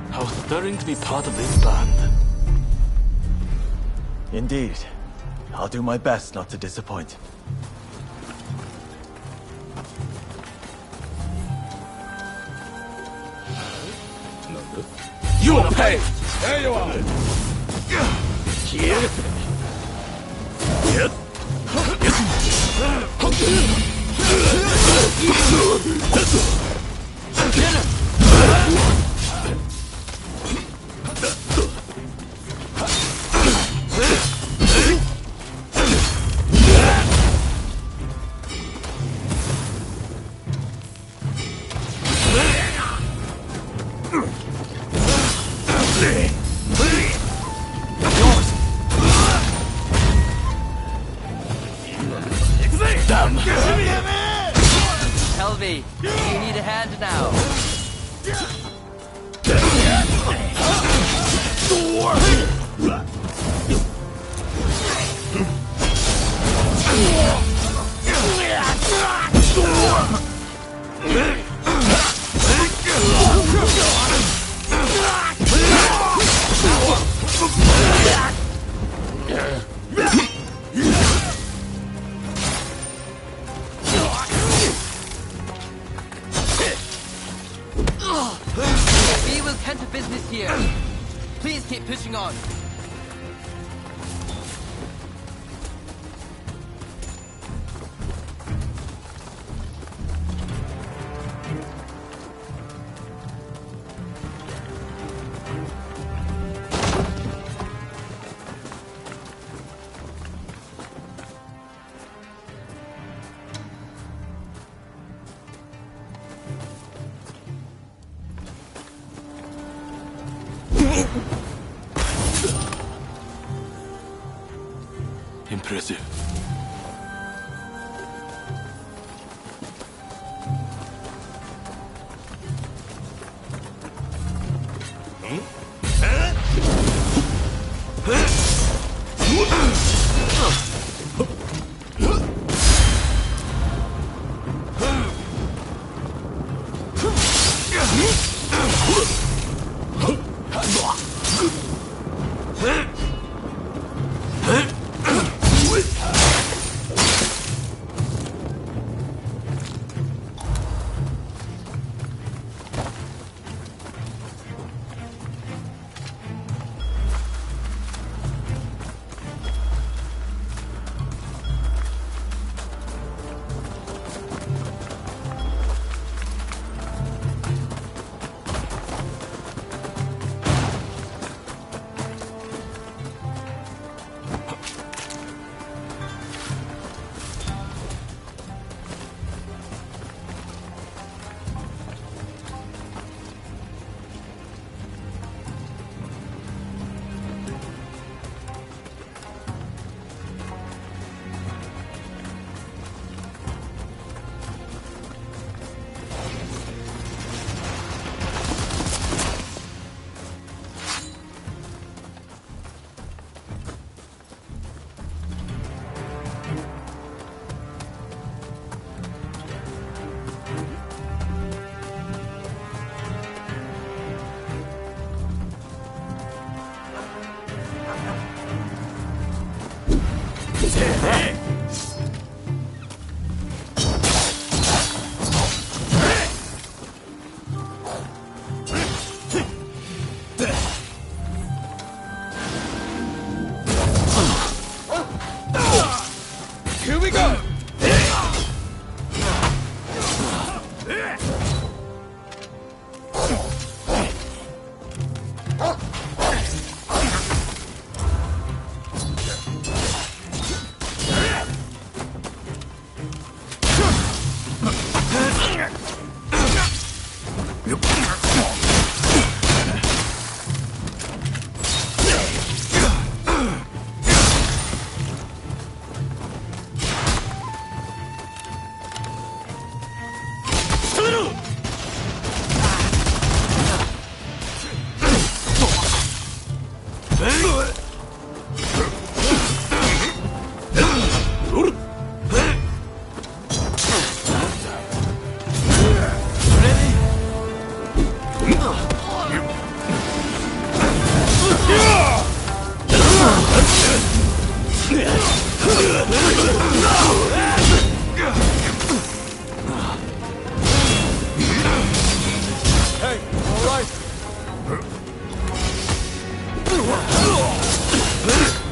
How stirring to be part of this band. Indeed. I'll do my best not to disappoint. You will pay! There you are! Here. Tell me, do you need a hand now? will tend to business here. Please keep pushing on. Impressive. Here we go! Hey, all right? Hey,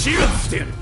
死がしてやる。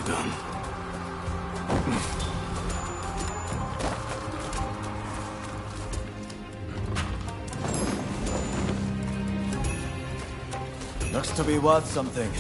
Shogun. Looks to be worth something.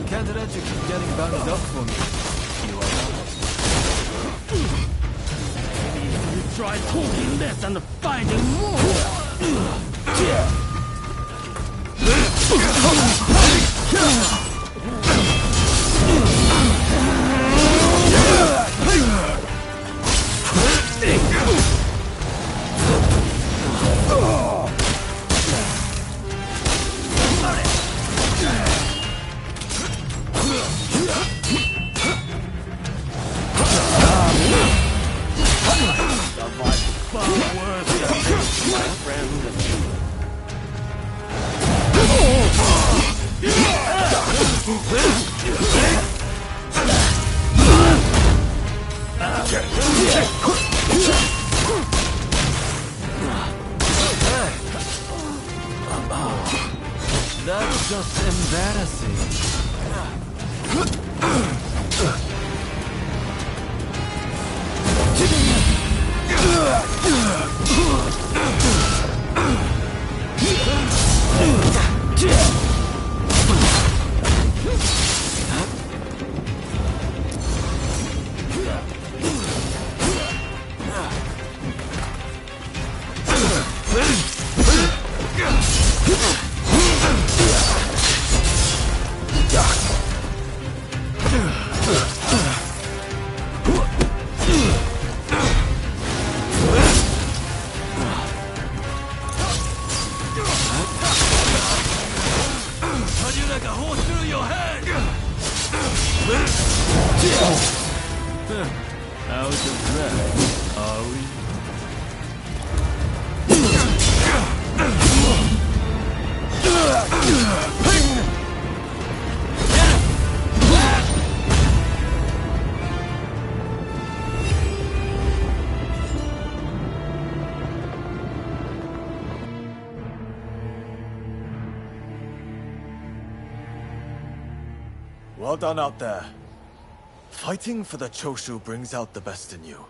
Can't let you keep getting bounded up for me. You are Maybe you try talking less and fighting more. That's just embarrassing. Out of breath, are we? Well done out there. Fighting for the Choshu brings out the best in you.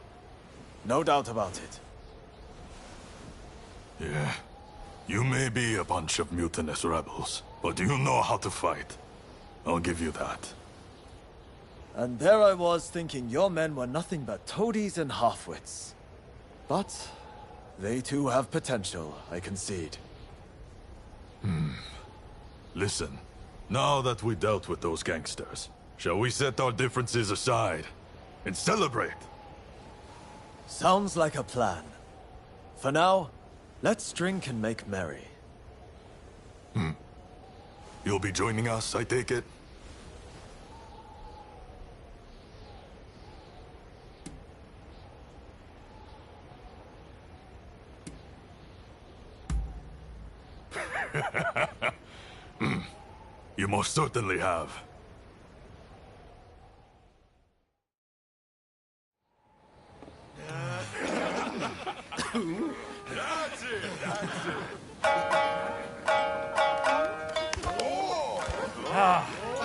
No doubt about it. Yeah. You may be a bunch of mutinous rebels, but you know how to fight. I'll give you that. And there I was thinking your men were nothing but toadies and halfwits. But they too have potential, I concede. Listen, now that we dealt with those gangsters, shall we set our differences aside and celebrate? Sounds like a plan. For now, let's drink and make merry. You'll be joining us, I take it? You most certainly have. That's it, that's it.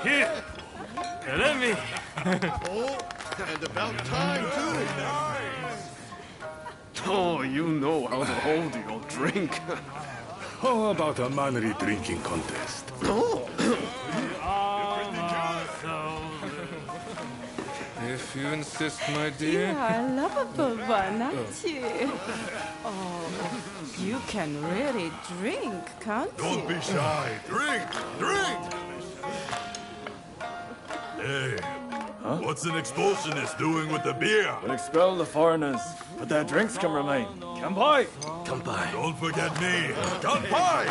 Here! Let me! Oh, and about time, too. Oh, you know how to hold your drink. How about a manly drinking contest? Oh. If you insist, my dear. You are a lovable one, aren't you? Oh, you can really drink, can't you? Don't be shy. Drink! Drink! Hey, what's an expulsionist doing with the beer? We'll expel the foreigners, but their drinks can remain. Kanpai! Kanpai. Don't forget me. Kanpai!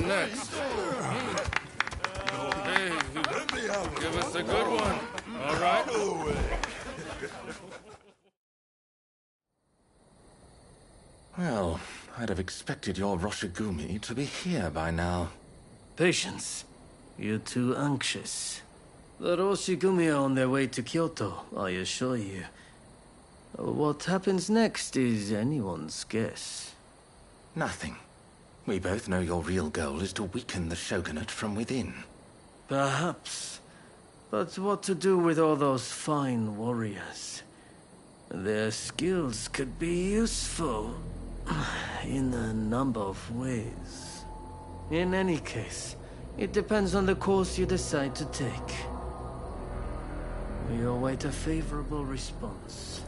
next? Hey, give us a good one. All right. Well, I'd have expected your Roshigumi to be here by now. Patience. You're too anxious. The Roshigumi are on their way to Kyoto, I assure you. What happens next is anyone's guess. Nothing. We both know your real goal is to weaken the shogunate from within. Perhaps. But what to do with all those fine warriors? Their skills could be useful in a number of ways. In any case, it depends on the course you decide to take. We await a favorable response.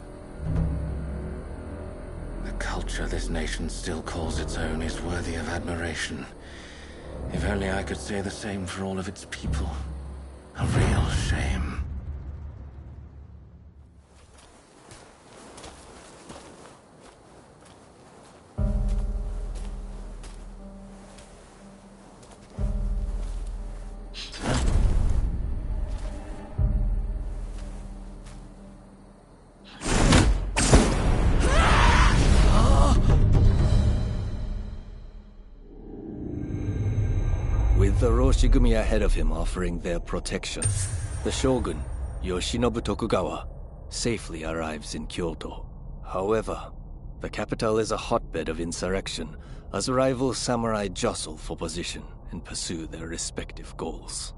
The culture this nation still calls its own is worthy of admiration. If only I could say the same for all of its people. A real shame. With the Roshigumi ahead of him offering their protection, the shogun, Yoshinobu Tokugawa, safely arrives in Kyoto. However, the capital is a hotbed of insurrection as rival samurai jostle for position and pursue their respective goals.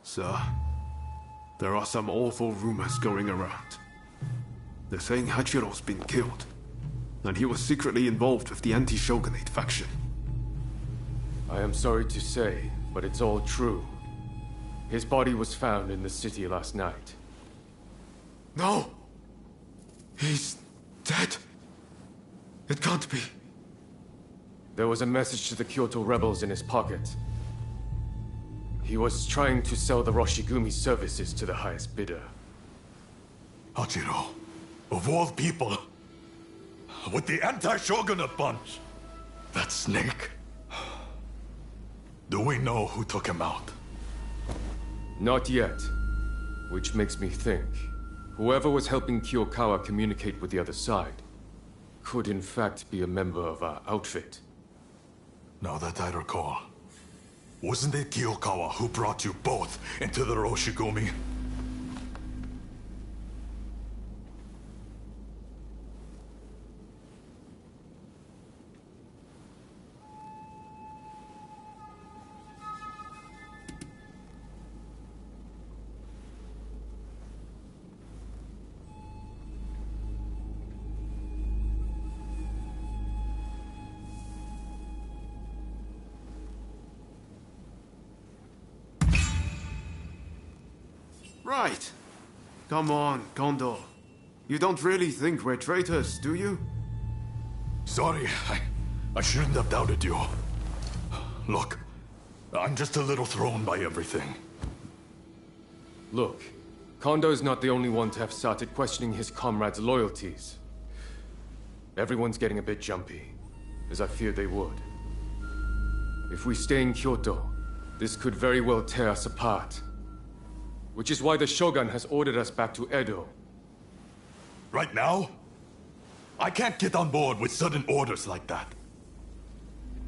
Sir, there are some awful rumors going around. They're saying Hachiro's been killed, and he was secretly involved with the anti-shogunate faction. I am sorry to say, but it's all true. His body was found in the city last night. No! He's dead. It can't be. There was a message to the Kyoto rebels in his pocket. He was trying to sell the Roshigumi services to the highest bidder. Hachiro, of all people, with the anti-shogunate bunch, that snake. Do we know who took him out? Not yet. Which makes me think, whoever was helping Kiyokawa communicate with the other side could in fact be a member of our outfit. Now that I recall, wasn't it Kiyokawa who brought you both into the Roshigumi? Right. Come on, Kondo. You don't really think we're traitors, do you? Sorry, I shouldn't have doubted you. Look, I'm just a little thrown by everything. Look, Kondo's not the only one to have started questioning his comrades' loyalties. Everyone's getting a bit jumpy, as I feared they would. If we stay in Kyoto, this could very well tear us apart. Which is why the Shogun has ordered us back to Edo. Right now? I can't get on board with sudden orders like that.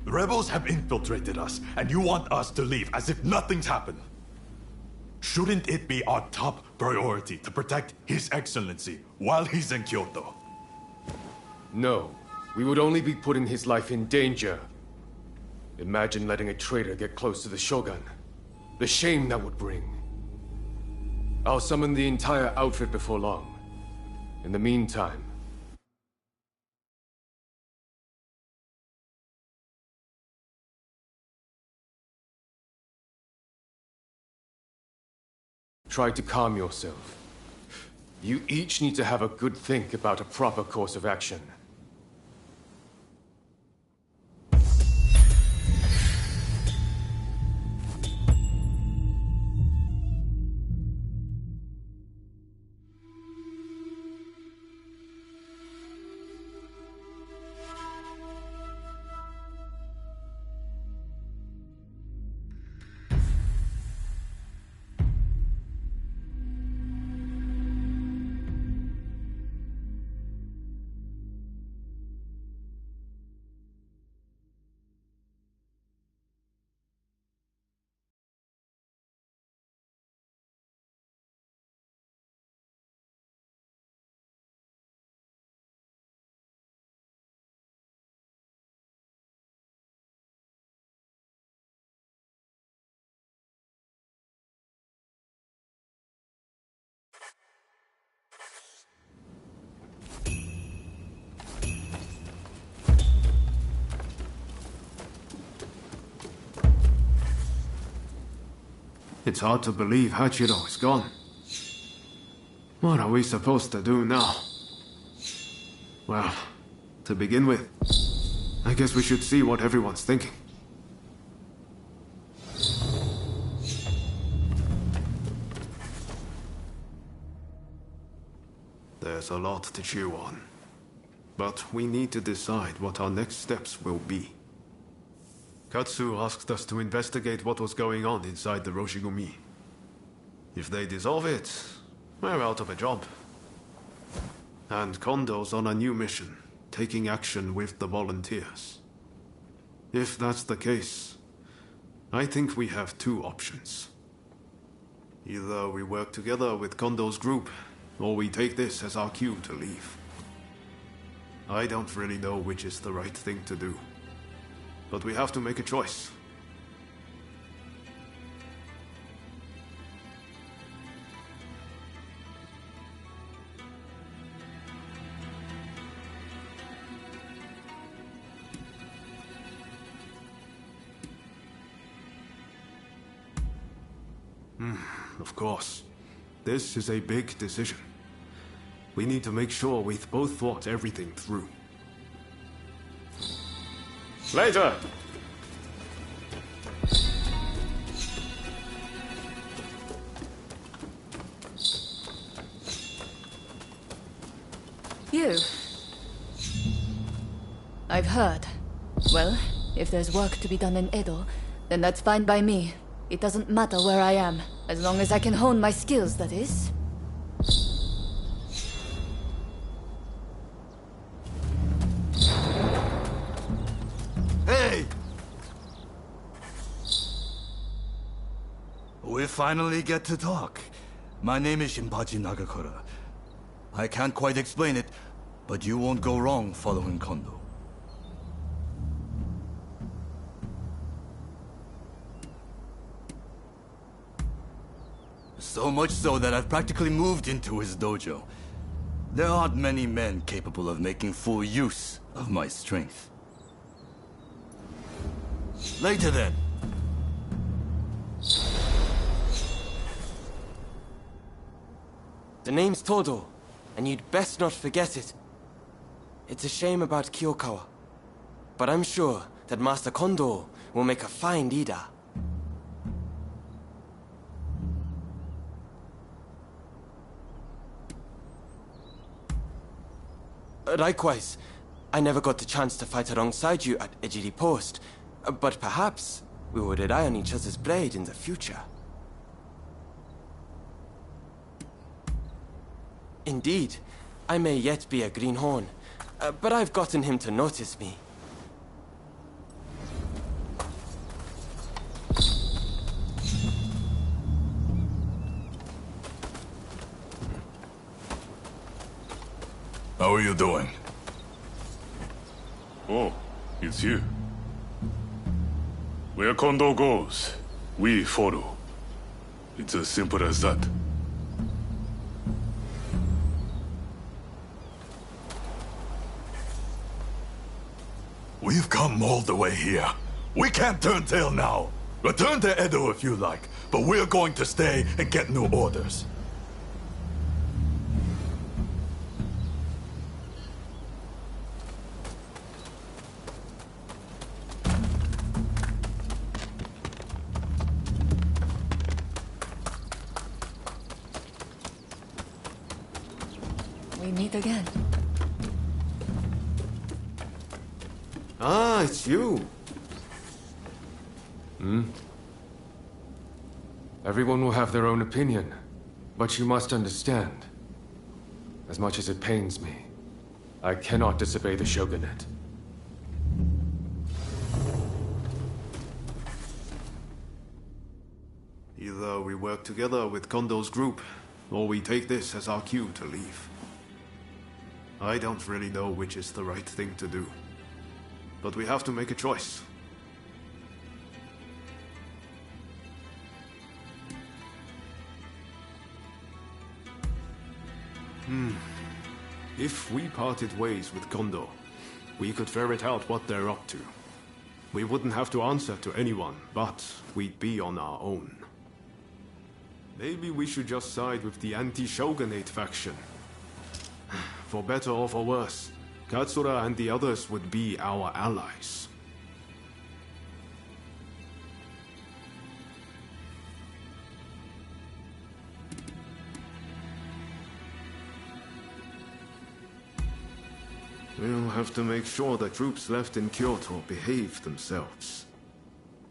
The rebels have infiltrated us, and you want us to leave as if nothing's happened. Shouldn't it be our top priority to protect His Excellency while he's in Kyoto? No, we would only be putting his life in danger. Imagine letting a traitor get close to the Shogun. The shame that would bring. I'll summon the entire outfit before long. In the meantime, try to calm yourself. You each need to have a good think about a proper course of action. It's hard to believe Hachiro is gone. What are we supposed to do now? Well, to begin with, I guess we should see what everyone's thinking. There's a lot to chew on. But we need to decide what our next steps will be. Katsu asked us to investigate what was going on inside the Roshigumi. If they dissolve it, we're out of a job. And Kondo's on a new mission, taking action with the volunteers. If that's the case, I think we have two options. Either we work together with Kondo's group, or we take this as our cue to leave. I don't really know which is the right thing to do. But we have to make a choice. Of course. This is a big decision. We need to make sure we've both thought everything through. Later! You. I've heard. Well, if there's work to be done in Edo, then that's fine by me. It doesn't matter where I am, as long as I can hone my skills, that is. Hey! We finally get to talk. My name is Shinpachi Nagakura. I can't quite explain it, but you won't go wrong following Kondo. So much so that I've practically moved into his dojo. There aren't many men capable of making full use of my strength. Later then. The name's Todo, and you'd best not forget it. It's a shame about Kyokawa, but I'm sure that Master Kondo will make a fine leader. Likewise, I never got the chance to fight alongside you at Ejiri Post, but perhaps we will rely on each other's blade in the future. Indeed, I may yet be a greenhorn, but I've gotten him to notice me. How are you doing? Oh, it's you. Where Kondo goes, we follow. It's as simple as that. We've come all the way here. We can't turn tail now. Return to Edo if you like, but we're going to stay and get new orders. We meet again. Ah, it's you. Everyone will have their own opinion, but you must understand. As much as it pains me, I cannot disobey the Shogunate. Either we work together with Kondo's group, or we take this as our cue to leave. I don't really know which is the right thing to do, but we have to make a choice. If we parted ways with Kondo, we could ferret out what they're up to. We wouldn't have to answer to anyone, but we'd be on our own. Maybe we should just side with the anti-Shogunate faction. For better or for worse, Katsura and the others would be our allies. We'll have to make sure the troops left in Kyoto behave themselves,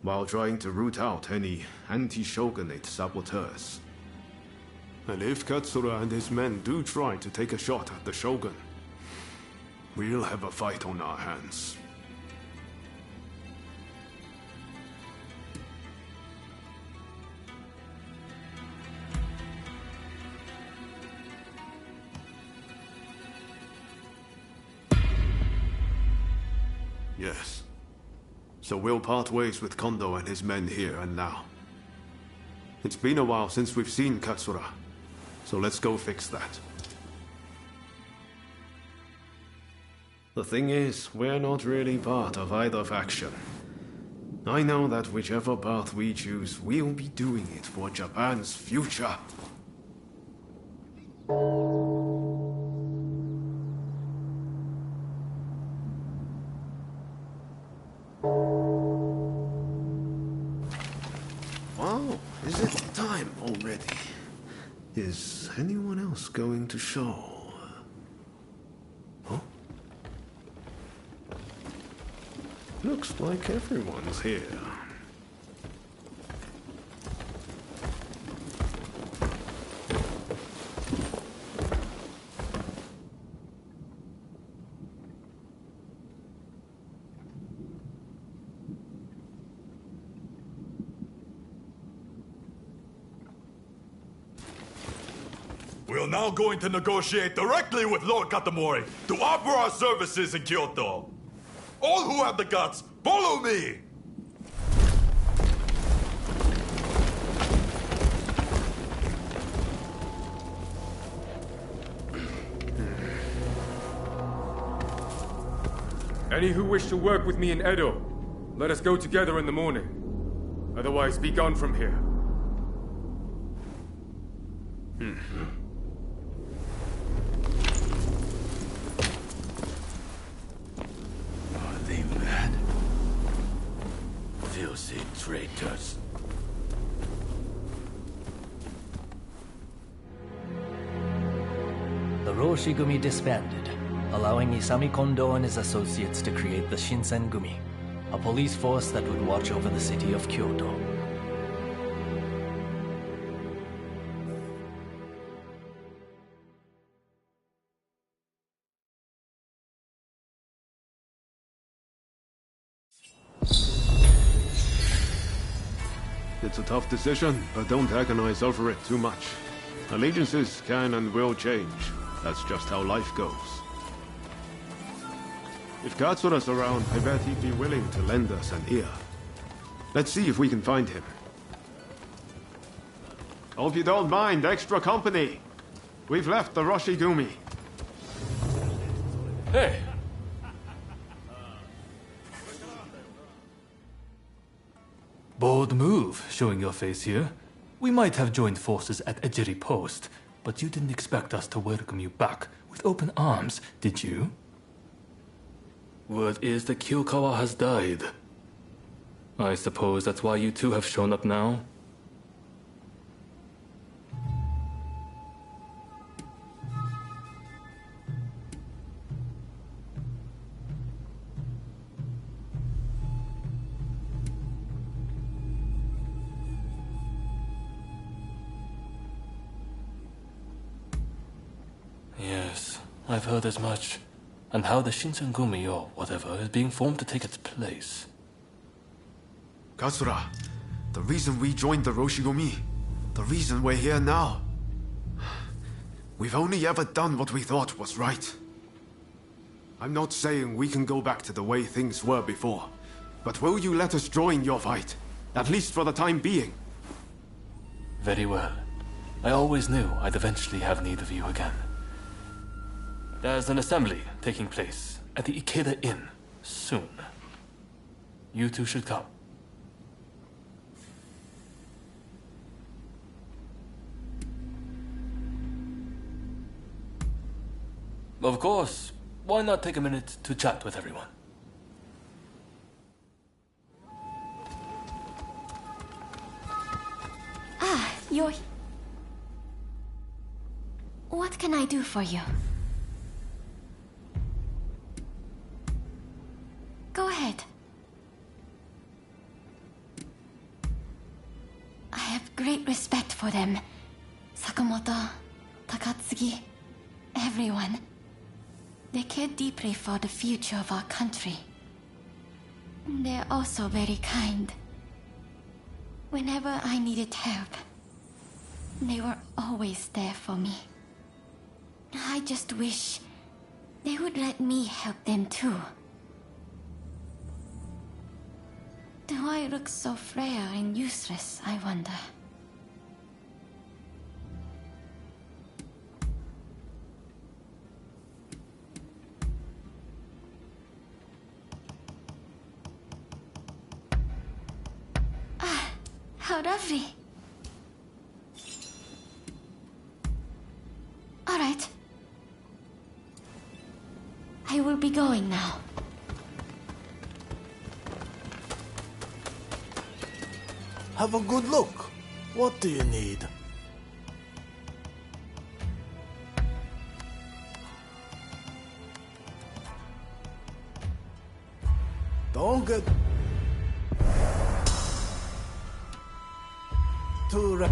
while trying to root out any anti-Shogunate saboteurs. And if Katsura and his men do try to take a shot at the Shogun, we'll have a fight on our hands. Yes. So we'll part ways with Kondo and his men here and now. It's been a while since we've seen Katsura, so let's go fix that. The thing is, we're not really part of either faction. I know that whichever path we choose, we'll be doing it for Japan's future. Wow, is it time already? Is anyone else going to show? Huh? Looks like everyone's here. We're now going to negotiate directly with Lord Katamori to offer our services in Kyoto. All who have the guts, follow me! Any who wish to work with me in Edo, let us go together in the morning. Otherwise, be gone from here. Are they mad? Filthy traitors. The Roshigumi disbanded, allowing Isami Kondo and his associates to create the Shinsengumi, a police force that would watch over the city of Kyoto. It's a tough decision, but don't agonize over it too much. Allegiances can and will change. That's just how life goes. If Katsura's around, I bet he'd be willing to lend us an ear. Let's see if we can find him. Hope you don't mind extra company. We've left the Roshigumi. Hey! Bold move, showing your face here. We might have joined forces at Ejiri Post, but you didn't expect us to welcome you back with open arms, did you? Word is that Kyokawa has died. I suppose that's why you two have shown up now? Yes, I've heard as much. And how the Shinsengumi or whatever is being formed to take its place. Katsura, the reason we joined the Roshigumi, the reason we're here now. We've only ever done what we thought was right. I'm not saying we can go back to the way things were before, but will you let us join your fight? At least for the time being. Very well. I always knew I'd eventually have need of you again. There's an assembly taking place at the Ikeda Inn soon. You two should come. Of course, why not take a minute to chat with everyone? Ah, you're... What can I do for you? Go ahead. I have great respect for them. Sakamoto, Takatsugi, everyone. They care deeply for the future of our country. They're also very kind. Whenever I needed help, they were always there for me. I just wish they would let me help them too. Do I look so frail and useless, I wonder? Ah, how lovely. All right. I will be going now. Have a good look. What do you need? Don't get too now.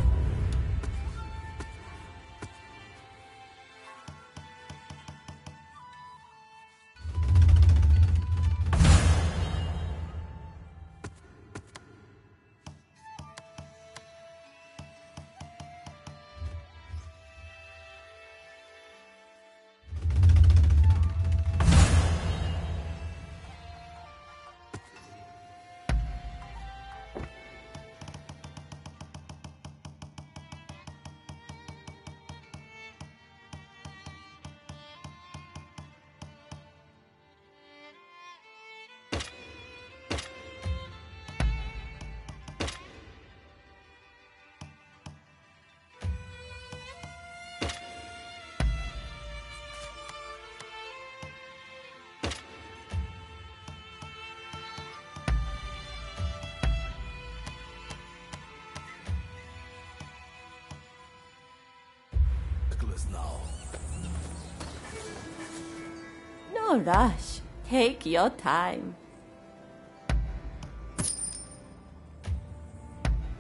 No rush. Take your time.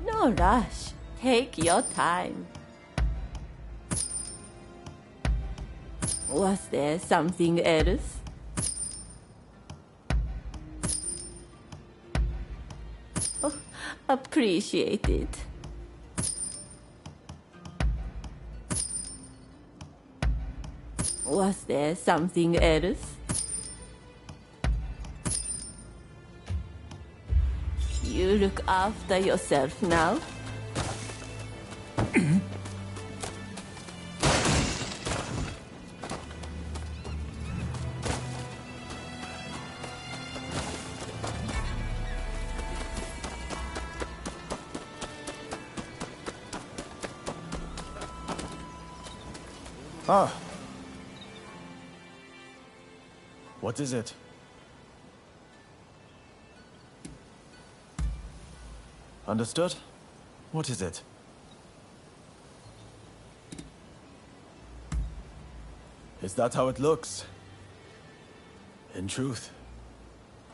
No rush. Take your time. Was there something else? Oh, appreciate it. Was there something else? You look after yourself now. Ah. What is it? Understood? What is it? Is that how it looks? In truth,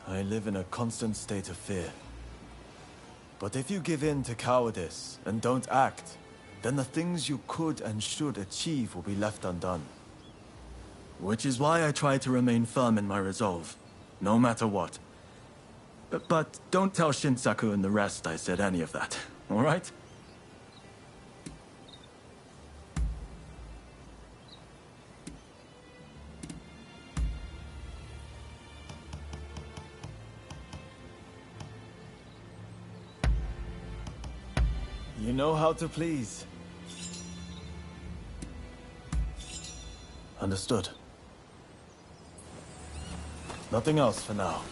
I live in a constant state of fear. But if you give in to cowardice and don't act, then the things you could and should achieve will be left undone. Which is why I try to remain firm in my resolve, no matter what. But don't tell Shinsaku and the rest I said any of that, alright? You know how to please. Understood. Nothing else for now.